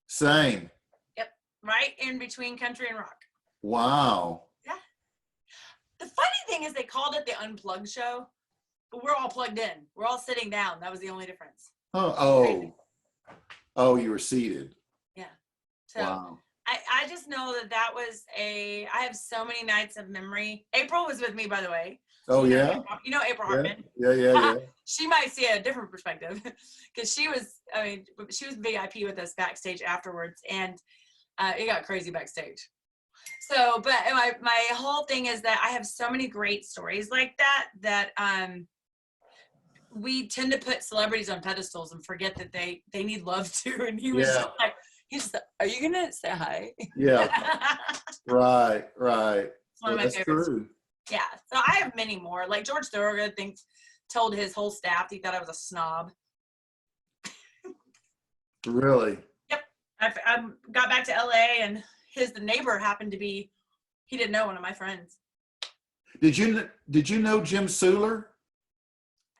Same. Yep. Right in between country and rock. Wow. Yeah. The funny thing is they called it the Unplugged show, but we're all plugged in. We're all sitting down. That was the only difference. Oh, you were seated. Yeah. So Wow. I just know that was I have so many nights of memory. April was with me, by the way. Oh, yeah? You know April Hartman? Yeah. She might see a different perspective because she was VIP with us backstage afterwards, and it got crazy backstage. So, but my whole thing is that I have so many great stories like that we tend to put celebrities on pedestals and forget that they need love too. And he was just like, are you gonna say hi? Yeah. Right. It's one of my favorites. True. Yeah. So I have many more. Like George Thorogood told his whole staff he thought I was a snob. Really? Yep. I got back to LA and the neighbor happened to be, he didn't know one of my friends. Did you know Jim Suler?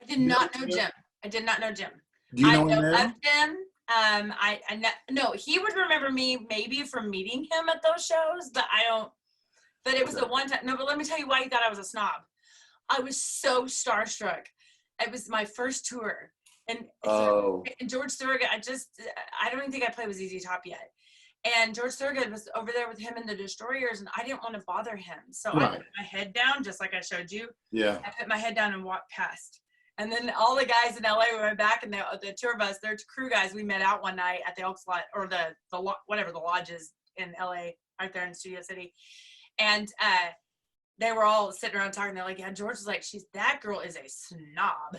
I did not know Jim. I did not know Jim. Do you know him I now? loved him. No, he would remember me maybe from meeting him at those shows, but I don't. But it was the one time. No, but let me tell you why he thought I was a snob. I was so starstruck. It was my first tour, and George Thorogood. I don't even think I played with ZZ Top yet. And George Thorogood was over there with him and the Destroyers, and I didn't want to bother him, so I put my head down, just like I showed you. Yeah. I put my head down and walked past. And then all the guys in LA, we went back, and the tour bus, their crew guys, we met out one night at the Elks Lodge, or the lodges in LA, right there in Studio City. And they were all sitting around talking. They're like, yeah, George is like, that girl is a snob.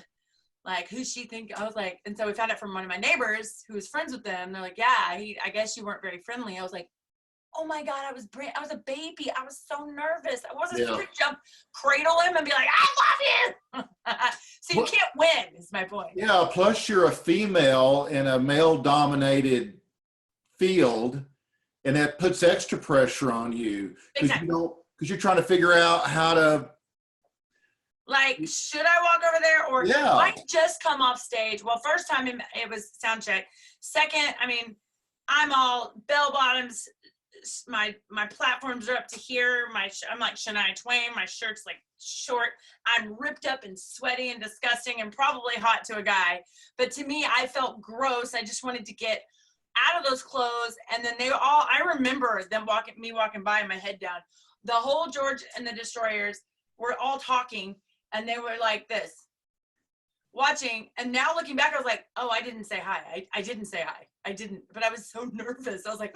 Like, who's she think? I was like, and so we found out from one of my neighbors who was friends with them. They're like, yeah, I guess you weren't very friendly. I was like, oh my God, I was a baby. I was so nervous. I wasn't supposed to jump, cradle him, and be like, I love you. So you can't win, is my point. Yeah, plus you're a female in a male-dominated field, and that puts extra pressure on you. Exactly. Because you're trying to figure out how to. Like, should I walk over there, or I just come off stage? Well, first time it was sound check. Second, I mean, I'm all bell bottoms. My platforms are up to here. I'm like Shania Twain. My shirt's like short. I'm ripped up and sweaty and disgusting and probably hot to a guy. But to me, I felt gross. I just wanted to get out of those clothes. And then I remember them walking by, my head down. The whole George and the Destroyers were all talking, and they were like this, watching. And now looking back, I was like, oh, I didn't say hi. I didn't say hi. I didn't, but I was so nervous. I was like,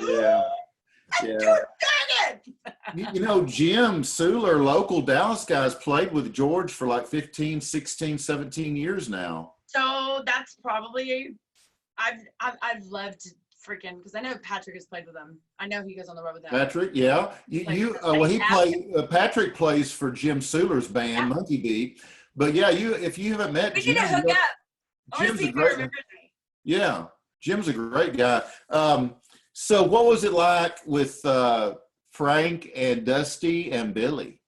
You know, Jim Suler, local Dallas guys, played with George for like 15, 16, 17 years now. So that's probably, I've loved freaking, because I know Patrick has played with them. I know he goes on the road with them. Patrick, yeah. Patrick plays for Jim Suler's band, Monkey Beat. But yeah, if you haven't met Jim, we need to hook up. Jim's a great guy. Yeah, Jim's a great guy. So what was it like with Frank and Dusty and Billy?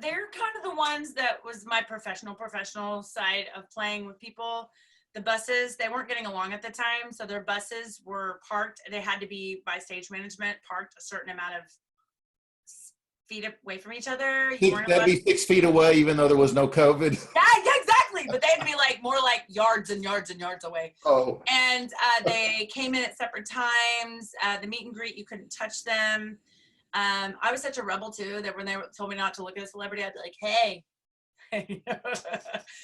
They're kind of the ones that was my professional side of playing with people. The buses, they weren't getting along at the time, so their buses were parked. They had to be, by stage management, parked a certain amount of feet away from each other. That'd be 6 feet away, even though there was no COVID. Yeah, exactly. But they had to be more like yards and yards and yards away. Oh. And they came in at separate times. The meet and greet, you couldn't touch them. I was such a rebel too that when they told me not to look at a celebrity, I'd be like, hey.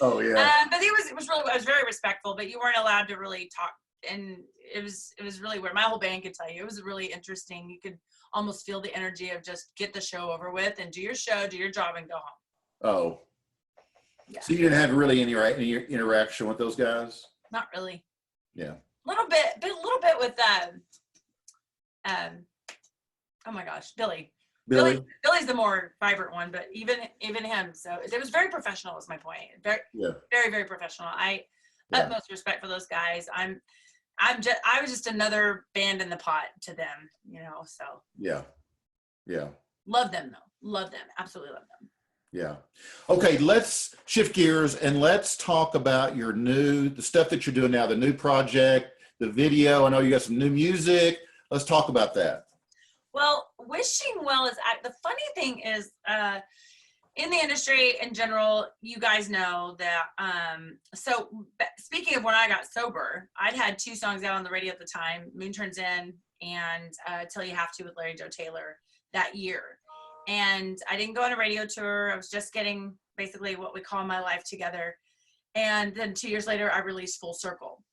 Oh yeah. But I was very respectful, but you weren't allowed to really talk, and it was really weird. My whole band could tell you it was really interesting. You could almost feel the energy of just get the show over with and do your show, do your job, and go home. Oh. Yeah. So you didn't have really any interaction with those guys? Not really. Yeah. A little bit with oh my gosh, Billy. Billy's the more vibrant one, but even him. So it was very professional. Is my point. Very, very professional. Utmost respect for those guys. I was just another band in the pot to them, So yeah. Love them though. Love them. Absolutely love them. Yeah. Okay, let's shift gears and let's talk about the stuff that you're doing now, the new project, the video. I know you got some new music. Let's talk about that. Well, Wishing Well is, the funny thing is, in the industry in general, you guys know that, so speaking of when I got sober, I'd had 2 songs out on the radio at the time, Moon Turns In and Till You Have To with Larry Joe Taylor that year. And I didn't go on a radio tour. I was just getting basically what we call my life together. And then 2 years later, I released Full Circle.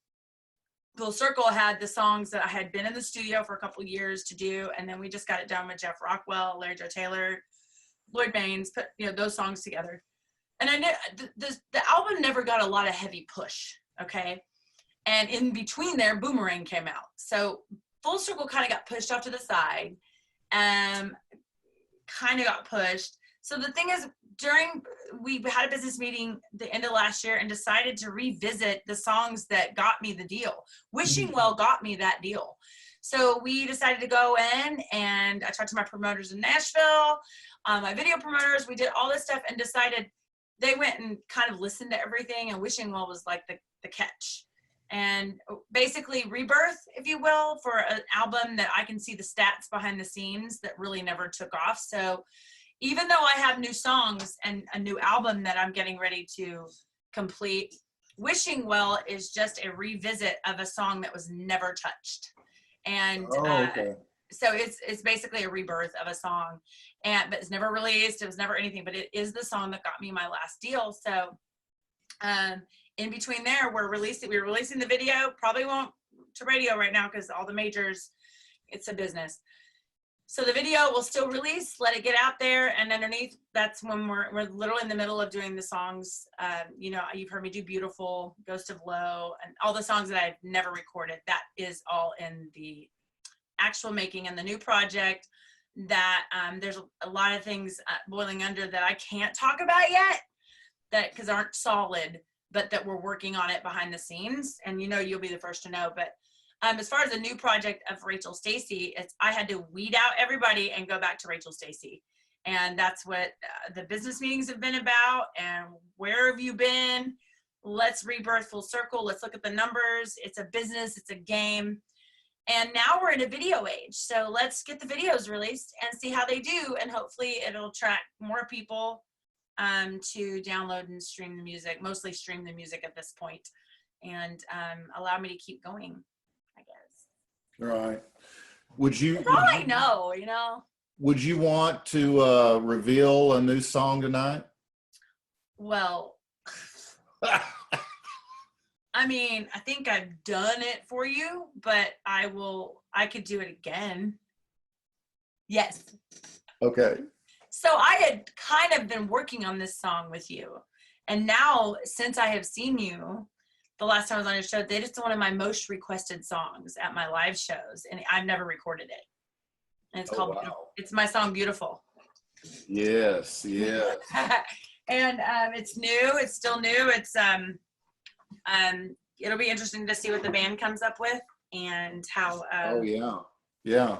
Full Circle had the songs that I had been in the studio for a couple years to do. And then we just got it done with Jeff Rockwell, Larry Joe Taylor, Lloyd Baines, put those songs together. And I knew the album never got a lot of heavy push, okay? And in between there, Boomerang came out. So Full Circle kind of got pushed off to the side, kind of got pushed. So the thing is, we had a business meeting the end of last year and decided to revisit the songs that got me the deal. Wishing Well got me that deal. So we decided to go in, and I talked to my promoters in Nashville, my video promoters. We did all this stuff and decided, they went and kind of listened to everything, and Wishing Well was like the catch. And basically rebirth, if you will, for an album that I can see the stats behind the scenes that really never took off. So even though I have new songs and a new album that I'm getting ready to complete, Wishing Well is just a revisit of a song that was never touched. And so it's basically a rebirth of a song, but it's never released. It was never anything, but it is the song that got me my last deal. So in between there, we're releasing the video. Probably won't to radio right now because all the majors, it's a business. So the video will still release, let it get out there, and underneath, that's when we're literally in the middle of doing the songs. You've heard me do Beautiful, Ghost of Low, and all the songs that I've never recorded. That is all in the actual making. And the new project that there's a lot of things boiling under that I can't talk about yet, that because aren't solid, but that we're working on it behind the scenes. And you'll be the first to know. But as far as the new project of Rachel Stacy, I had to weed out everybody and go back to Rachel Stacy. And that's what the business meetings have been about. And where have you been? Let's rebirth Full Circle. Let's look at the numbers. It's a business. It's a game. And now we're in a video age. So let's get the videos released and see how they do. And hopefully it'll attract more people to download and stream the music, mostly stream the music at this point, and allow me to keep going, I guess. Right. Would you? That's all I know, Would you want to reveal a new song tonight? Well, I mean, I think I've done it for you, but I could do it again. Yes. Okay. So I had kind of been working on this song with you. And now, since I have seen you, the last time I was on your show, that is one of my most requested songs at my live shows. And I've never recorded it. And it's called, it's my song, Beautiful. Yes, yes. And it's new. It's still new. It's, it'll be interesting to see what the band comes up with and how. Oh, yeah. Yeah.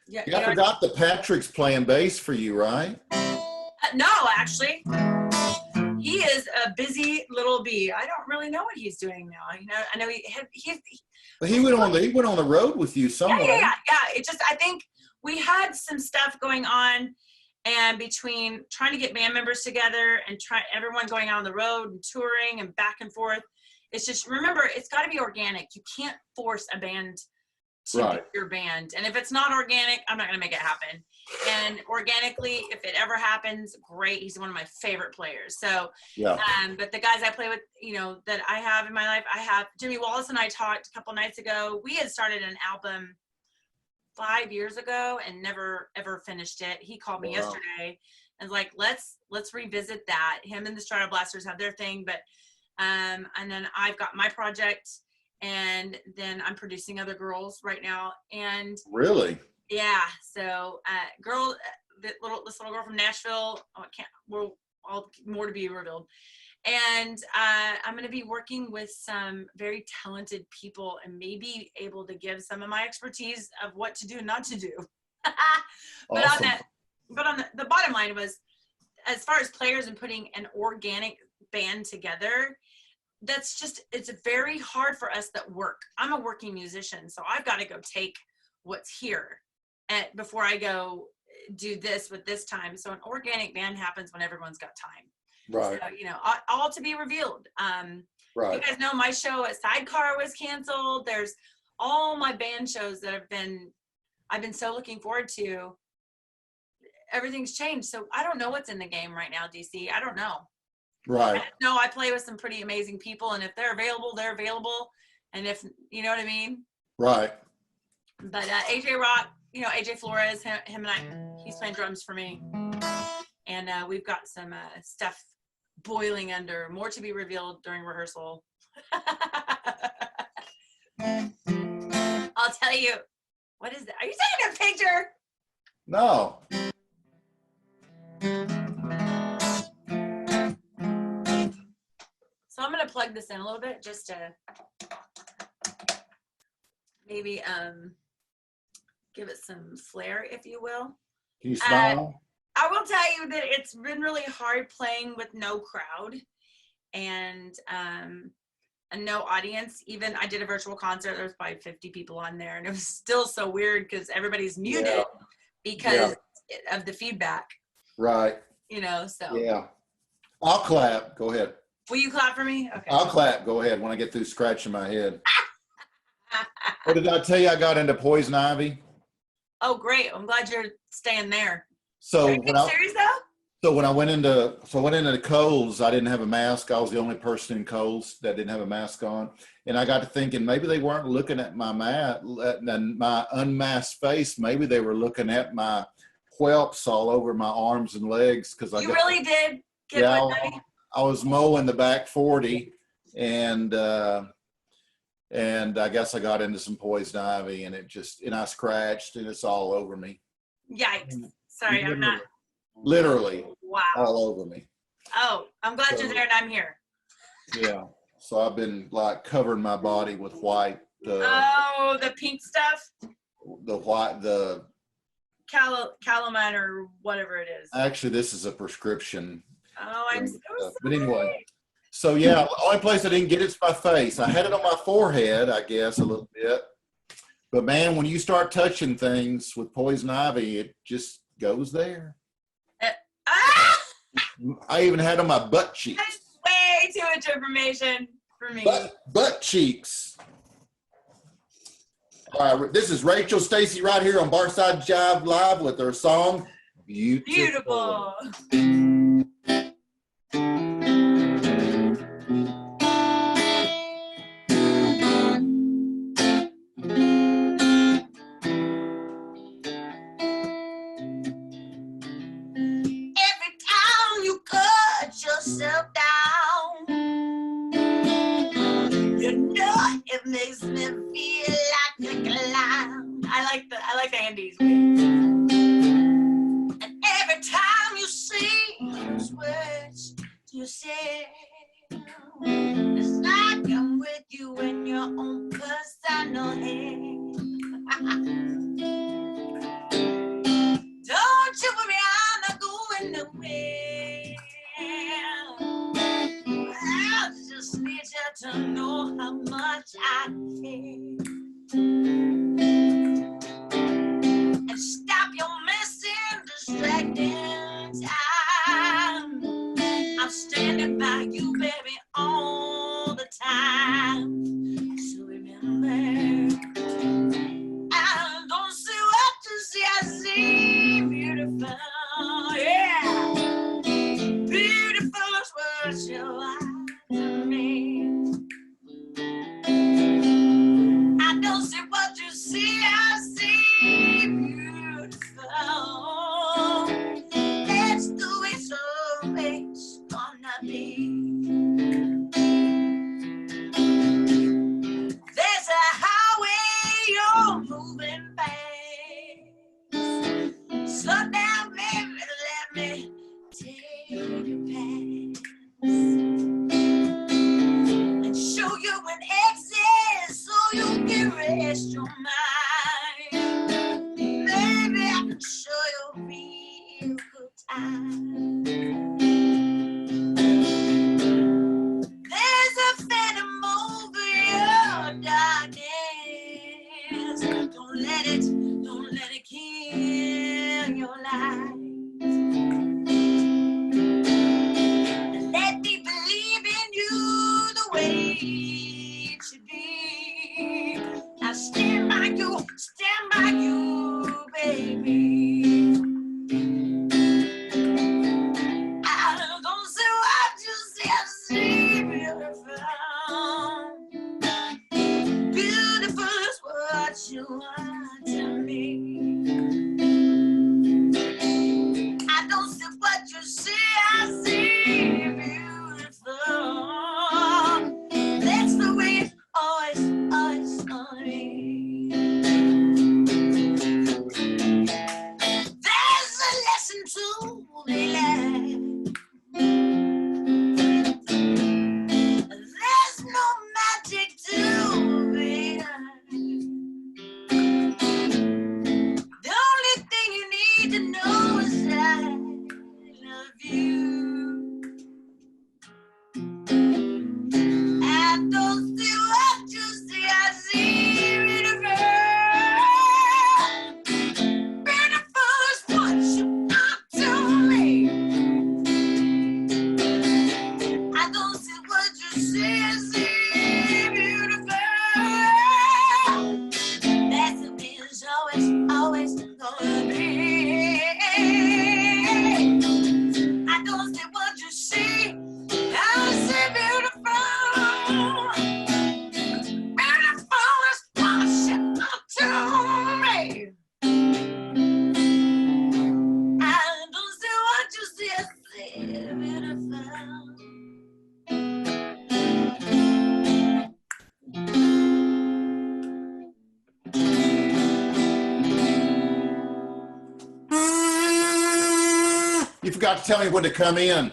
Yeah, I forgot that Patrick's playing bass for you, right? No, actually, he is a busy little bee. I don't really know what he's doing now. I know He went on the road with you somewhere. Yeah. It just, I think we had some stuff going on, and between trying to get band members together and everyone going out on the road and touring and back and forth, it's just, remember, it's got to be organic. You can't force a band to be your band. And if it's not organic, I'm not going to make it happen. And organically, if it ever happens, great. He's one of my favorite players. So, yeah. But the guys I play with, that I have in my life, I have Jimmy Wallace and I talked a couple nights ago. We had started an album 5 years ago and never ever finished it. He called me yesterday and was like, let's revisit that. Him and the Strato Blasters have their thing, but and then I've got my project. And then I'm producing other girls right now. And really? Yeah. So this little girl from Nashville, all more to be revealed. And I'm going to be working with some very talented people and maybe able to give some of my expertise of what to do and not to do. But awesome. on the bottom line was, as far as players and putting an organic band together, it's very hard for us that work. I'm a working musician, so I've got to go take what's here before I go do this with this time. So an organic band happens when everyone's got time. Right. So, all to be revealed. Right. You guys know my show at Sidecar was canceled. There's all my band shows that I've been so looking forward to. Everything's changed. So I don't know what's in the game right now, DC. I don't know. Right. I play with some pretty amazing people, and if they're available, they're available. And if, you know what I mean? Right. But AJ Rock, AJ Flores, him and I, he's playing drums for me. And we've got some stuff boiling under, more to be revealed during rehearsal. I'll tell you. What is that? Are you taking a picture? No. So I'm going to plug this in a little bit just to maybe give it some flair, if you will. Can you smile? I will tell you that it's been really hard playing with no crowd and no audience. Even I did a virtual concert. There was probably 50 people on there, and it was still so weird because everybody's muted because of the feedback. Right. So. Yeah. I'll clap. Go ahead. Will you clap for me? Okay. I'll clap. Go ahead when I get through scratching my head. What did I tell you? I got into poison ivy. Oh, great! I'm glad you're staying there. So Are you serious though? So when I went into the Coles, I didn't have a mask. I was the only person in Coles that didn't have a mask on, and I got to thinking maybe they weren't looking at my unmasked face. Maybe they were looking at my whelps all over my arms and legs because You really did get I was mowing the back 40, and I guess I got into some poison ivy, and I scratched, and it's all over me. Yikes! Sorry, I'm not. Literally. Wow. All over me. Oh, I'm glad you're there and I'm here. Yeah. So I've been like covering my body with white. The pink stuff. The calamine or whatever it is. Actually, this is a prescription. Oh, I'm so sorry. But anyway, so yeah, the only place I didn't get it's my face. I had it on my forehead, I guess, a little bit. But man, when you start touching things with poison ivy, it just goes there. I even had on my butt cheeks. That's way too much information for me. Butt cheeks. All right, this is Rachel Stacy right here on Barside Jive Live with her song, Beautiful. Yourself down, it makes me feel like a clown. I like the Andes. And every time you see those words you say, it's like I'm with you in your own personal head. Don't you worry, I'm not going nowhere. I just need you to know how much I care. And stop your messing, distracting time. I'm standing by you, baby, all the time. So remember, I don't see what you see, I see beautiful. Yeah. Beautiful is what you are to me. I don't see what you see, I see beautiful. That's the way it's always gonna be. There's a highway you're moving fast. Slow down, baby, let me take you past and show you an exit so you can rest your mind. Maybe I can show you a real good time. There's a phantom over your darkness. Don't let it keep need to know is that I love you. I don't see what you see, I see beautiful. Beautiful is what you are to me. I don't see what you see, I see beautiful. That's the way it's always gonna be. I don't see what you see, I see beautiful. Beautiful is what you are to me. I don't see what you see, I see beautiful. You forgot to tell me when to come in.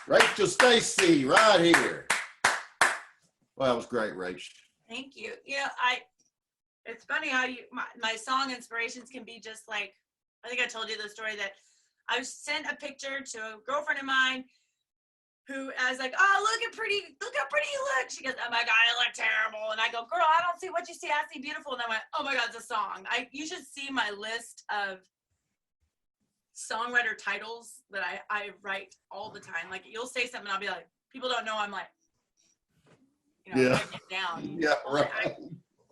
Rachel Stacy, right here. Well, that was great, Rach. Thank you. It's funny how my song inspirations can be just like, I think I told you the story that I sent a picture to a girlfriend of mine who I was like, oh, look how pretty you look. She goes, oh my God, I look terrible. And I go, girl, I don't see what you see, I see beautiful. And I went, oh my God, it's a song. You should see my list of songwriter titles that I write all the time. Like you'll say something, I'll be like, people don't know, I'm like, Yeah. writing it down. Yeah, right.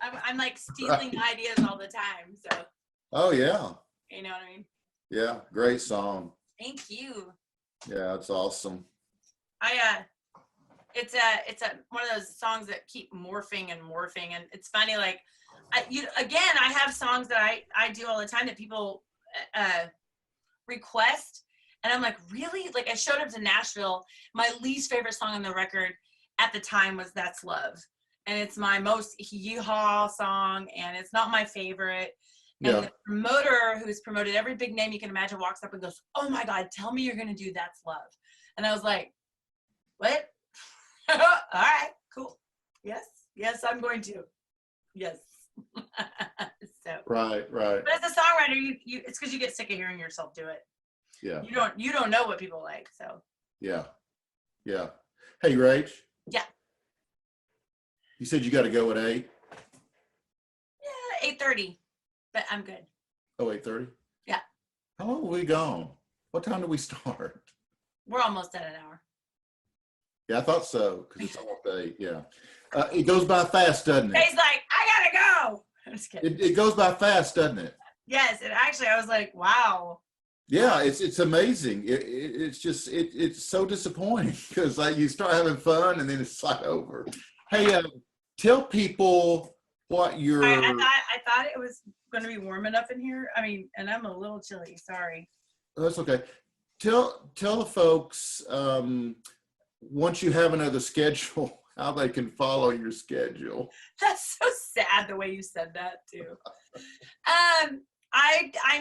I'm like stealing ideas all the time. So. Oh yeah. You know what I mean? Yeah, great song. Thank you. Yeah, it's awesome. It's one of those songs that keep morphing, and it's funny. Like, I have songs that I do all the time that people request, and I'm like, really? Like, I showed up to Nashville. My least favorite song on the record at the time was "That's Love," and it's my most hee-haw song, and it's not my favorite. And the promoter, who's promoted every big name you can imagine, walks up and goes, oh my God, tell me you're going to do That's Love. And I was like, what? All right, cool. Yes, I'm going to. Yes. So. Right. But as a songwriter, it's because you get sick of hearing yourself do it. Yeah. You don't know what people like, so. Yeah. Hey, Rach. Yeah. You said you got to go at 8? Yeah, 8:30. But I'm good. Oh, 8:30? Yeah. How long have we gone? What time do we start? We're almost at an hour. Yeah, I thought so, because it's almost 8, yeah. It goes by fast, doesn't it? He's like, I gotta go. I'm just kidding. It goes by fast, doesn't it? Yes, it actually, I was like, wow. Yeah, it's amazing. It's just, it's so disappointing, because like you start having fun and then it's like over. Hey, tell people what your... I thought it was going to be warm enough in here. I mean, and I'm a little chilly. Sorry. That's okay. Tell the folks, once you have another schedule, how they can follow your schedule. That's so sad the way you said that too. I'm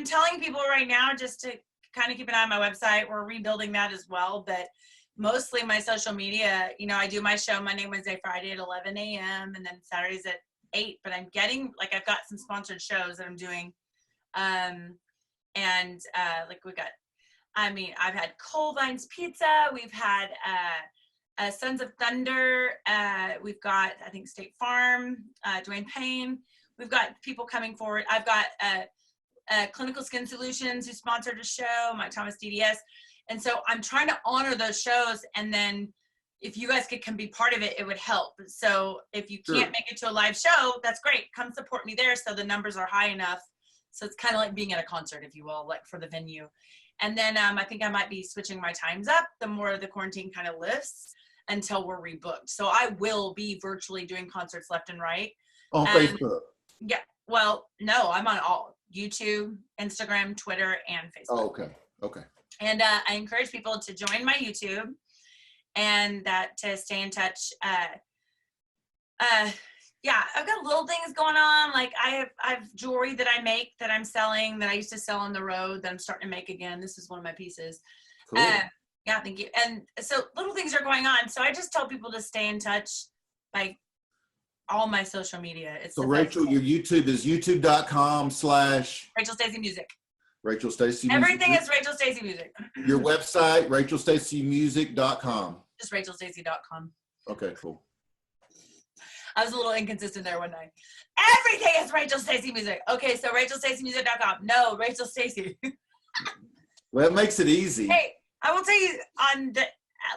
telling people right now just to kind of keep an eye on my website. We're rebuilding that as well, but mostly my social media. I do my show Monday, Wednesday, Friday at 11 a.m. and then Saturdays at 8. But I'm getting I've got some sponsored shows that I'm doing, I've had Coal Vines Pizza. We've had Sons of Thunder. We've got, I think, State Farm, Dwayne Payne. We've got people coming forward. I've got Clinical Skin Solutions who sponsored a show, Mike Thomas DDS. And so I'm trying to honor those shows. And then if you guys could be part of it, it would help. So if you can't make it to a live show, that's great. Come support me there so the numbers are high enough. So it's kind of like being at a concert, if you will, like for the venue. And then I think I might be switching my times up the more the quarantine kind of lifts until we're rebooked. So I will be virtually doing concerts left and right. On Facebook? Yeah. Well, no, I'm on all YouTube, Instagram, Twitter, and Facebook. Oh, okay. And I encourage people to join my YouTube and to stay in touch. Yeah, I've got little things going on. Like I have jewelry that I make that I'm selling that I used to sell on the road that I'm starting to make again. This is one of my pieces. Cool. Yeah, thank you. And so little things are going on. So I just tell people to stay in touch by all my social media. It's So Rachel, your YouTube is youtube.com/ Rachel Stacy Music. Rachel Stacy Music. Everything is Rachel Stacy Music. Your website, rachelstacymusic.com. Just rachelstacy.com. Okay, cool. I was a little inconsistent there one night. Everything is Rachel Stacy Music. Okay, so rachelstacymusic.com. No, Rachel Stacy. Well, it makes it easy. Hey, I will tell you on the.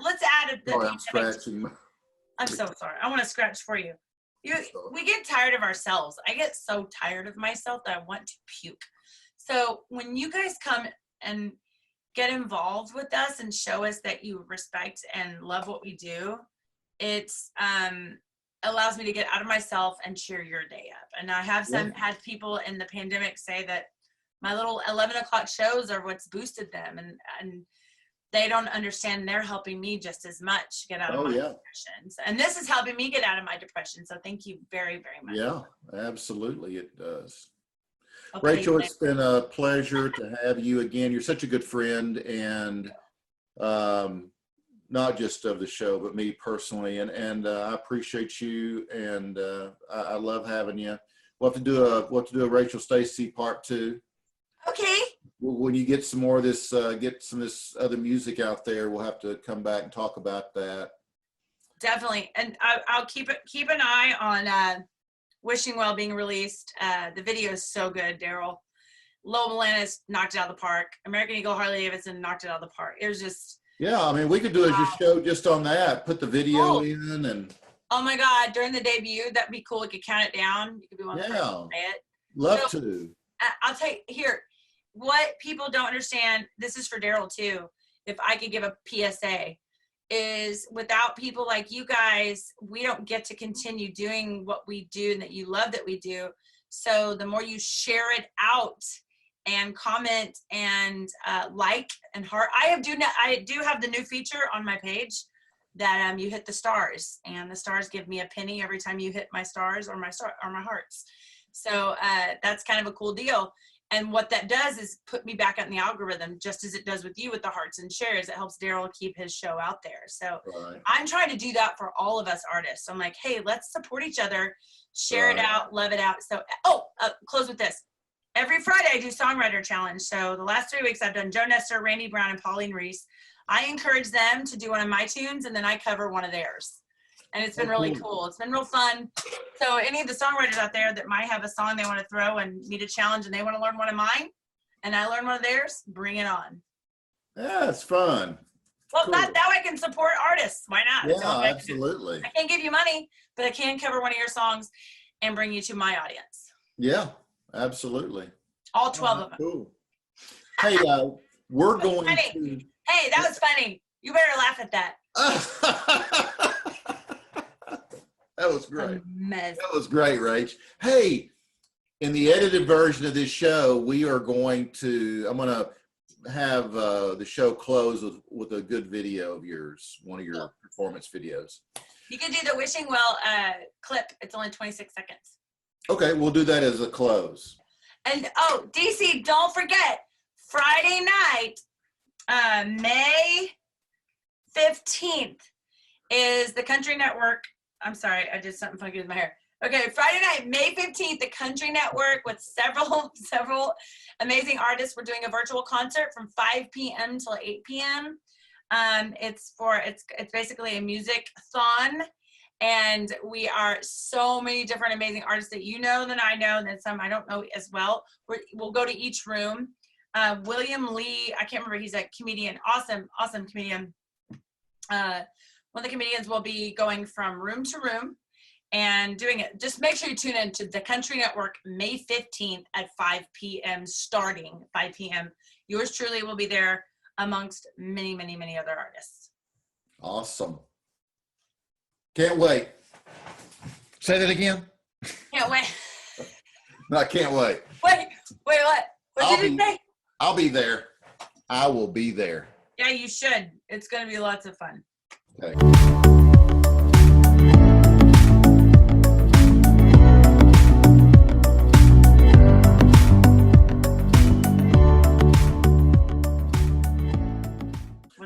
Let's add the. I'm scratching. I'm so sorry. I want to scratch for you. We get tired of ourselves. I get so tired of myself that I want to puke. So when you guys come and get involved with us and show us that you respect and love what we do, it's allows me to get out of myself and cheer your day up. And I have had people in the pandemic say that my little 11 o'clock shows are what's boosted them, and they don't understand they're helping me just as much get out of my depression. And this is helping me get out of my depression. So thank you very, very much. Yeah, absolutely. It does. Okay, Rachel, it's been a pleasure to have you again. You're such a good friend, and not just of the show, but me personally. And I appreciate you, and I love having you. We'll have to do a Rachel Stacy part 2. Okay. When you get some more of this, get some of this other music out there, we'll have to come back and talk about that. Definitely. And I'll keep an eye on Wishing Well being released. The video is so good, Daryl. Low Melanus knocked it out of the park. American Eagle Harley Davidson knocked it out of the park. It was just. Yeah, I mean, we could do a show just on that. Put the video in and. Oh my God! During the debut, that'd be cool. We could count it down. You could be one of the first to say it. Love to. I'll tell you here. What people don't understand. This is for Daryl too. If I could give a PSA. Is without people like you guys, we don't get to continue doing what we do and that you love that we do. So the more you share it out and comment and like and heart, I do have the new feature on my page that you hit the stars, and the stars give me a penny every time you hit my stars or my hearts. So that's kind of a cool deal. And what that does is put me back in the algorithm, just as it does with you with the hearts and shares. It helps Daryl keep his show out there. So I'm trying to do that for all of us artists. So I'm like, hey, let's support each other, share it out, love it out. So, close with this. Every Friday I do Songwriter Challenge. So the last 3 weeks I've done Joe Nestor, Randy Brown, and Pauline Reese. I encourage them to do one of my tunes, and then I cover one of theirs. And it's been really cool. It's been real fun. So any of the songwriters out there that might have a song they want to throw and need a challenge and they want to learn one of mine and I learn one of theirs, bring it on. Yeah, it's fun. Well, cool. That way I can support artists. Why not? Yeah, absolutely. I can't give you money, but I can cover one of your songs and bring you to my audience. Yeah, absolutely. All 12 of them. Cool. Hey, we're going to... Hey, that was funny. You better laugh at that. That was great. That was great, Rach. Hey, in the edited version of this show, I'm going to have the show close with a good video of yours, one of your performance videos. You can do the Wishing Well clip. It's only 26 seconds. Okay, we'll do that as a close. And, DC, don't forget, Friday night, May 15th is the Country Network. I'm sorry, I did something funky with my hair. Okay, Friday night, May 15th, the Country Network with several amazing artists. We're doing a virtual concert from 5 p.m. till 8 p.m. It's basically a music-thon, and we are so many different amazing artists that you know than I know, and then some I don't know as well. We'll go to each room. William Lee, I can't remember, he's a comedian, awesome comedian. One of the comedians will be going from room to room and doing it. Just make sure you tune in to the Country Network May 15th at 5 p.m. starting 5 p.m. Yours truly will be there amongst many, many, many other artists. Awesome. Can't wait. Say that again. Can't wait. No, I can't wait. Wait, what? What did you say? I'll be there. I will be there. Yeah, you should. It's going to be lots of fun. Okay.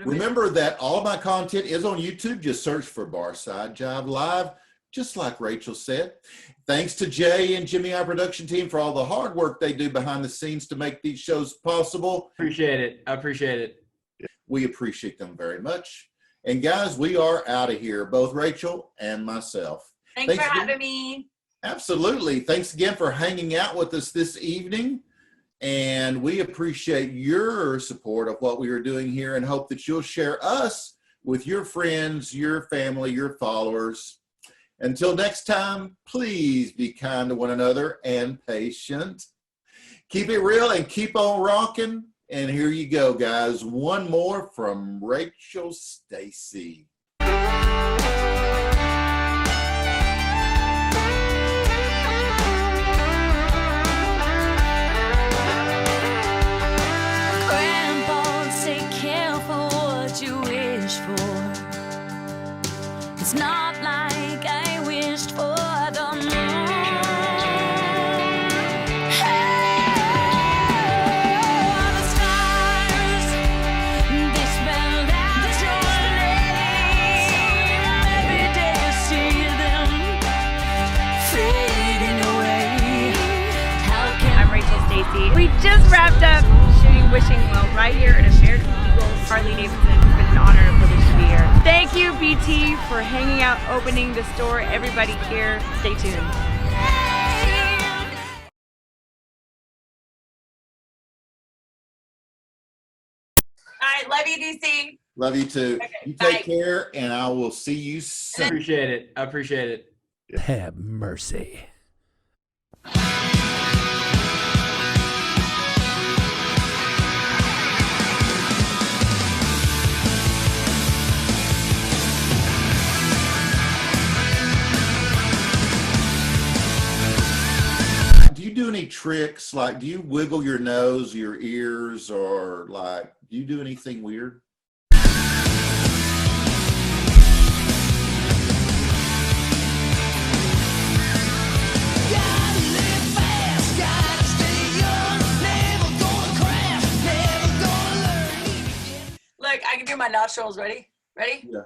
Remember that all of my content is on YouTube. Just search for Barside Jive Live. just like Rachel said. Thanks to Jay and Jimmy, our production team, for all the hard work they do behind the scenes to make these shows possible. Appreciate it. I appreciate it. We appreciate them very much. And guys, we are out of here, both Rachel and myself. Thanks for having me. Absolutely. Thanks again for hanging out with us this evening. And we appreciate your support of what we are doing here and hope that you'll share us with your friends, your family, your followers. Until next time, please be kind to one another and patient. Keep it real and keep on rocking. And here you go, guys. One more from Rachel Stacy. It's not like I wished for the moon. Oh, the stars, they spelled out your name. Every day I see them fading away. I'm Rachel Stacy. We just wrapped up shooting Wishing Well right here at American Eagle, Harley Davidson. It's been an honor and privilege to be here. Thank you, BT, for hanging out, opening the store. Everybody here, stay tuned. All right, love you, DC. Love you too. Okay, you bye. take care, and I will see you soon. Appreciate it. I appreciate it. Have mercy. Do you do any tricks? Like, do you wiggle your nose, your ears, or like, do you do anything weird? Look, I can do my nostrils. Ready? Ready? Yeah.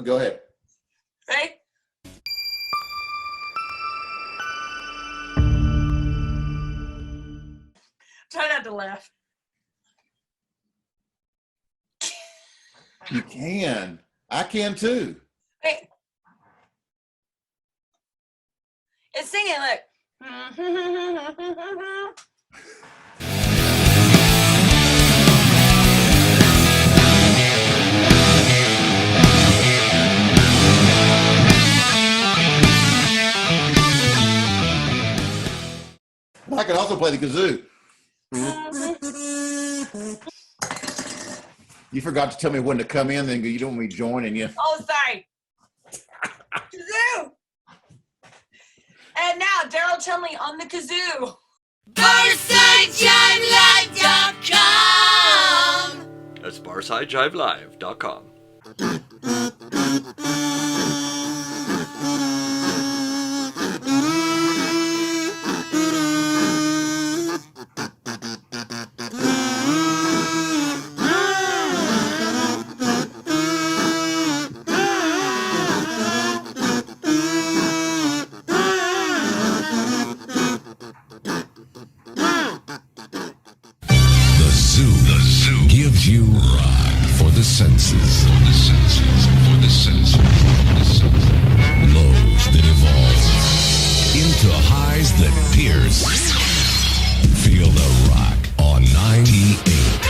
Go ahead. Ready? Try not to laugh. You can. I can too. Wait. It's singing, look. I can also play the kazoo. You forgot to tell me when to come in, then you don't want me joining you. Oh, sorry. Kazoo. And now, Daryl Chumley on the kazoo. BarsideJiveLive.com. That's BarsideJiveLive.com. The zoo gives you rock for the senses. Lows that evolve into highs that pierce. Feel the rock on 98.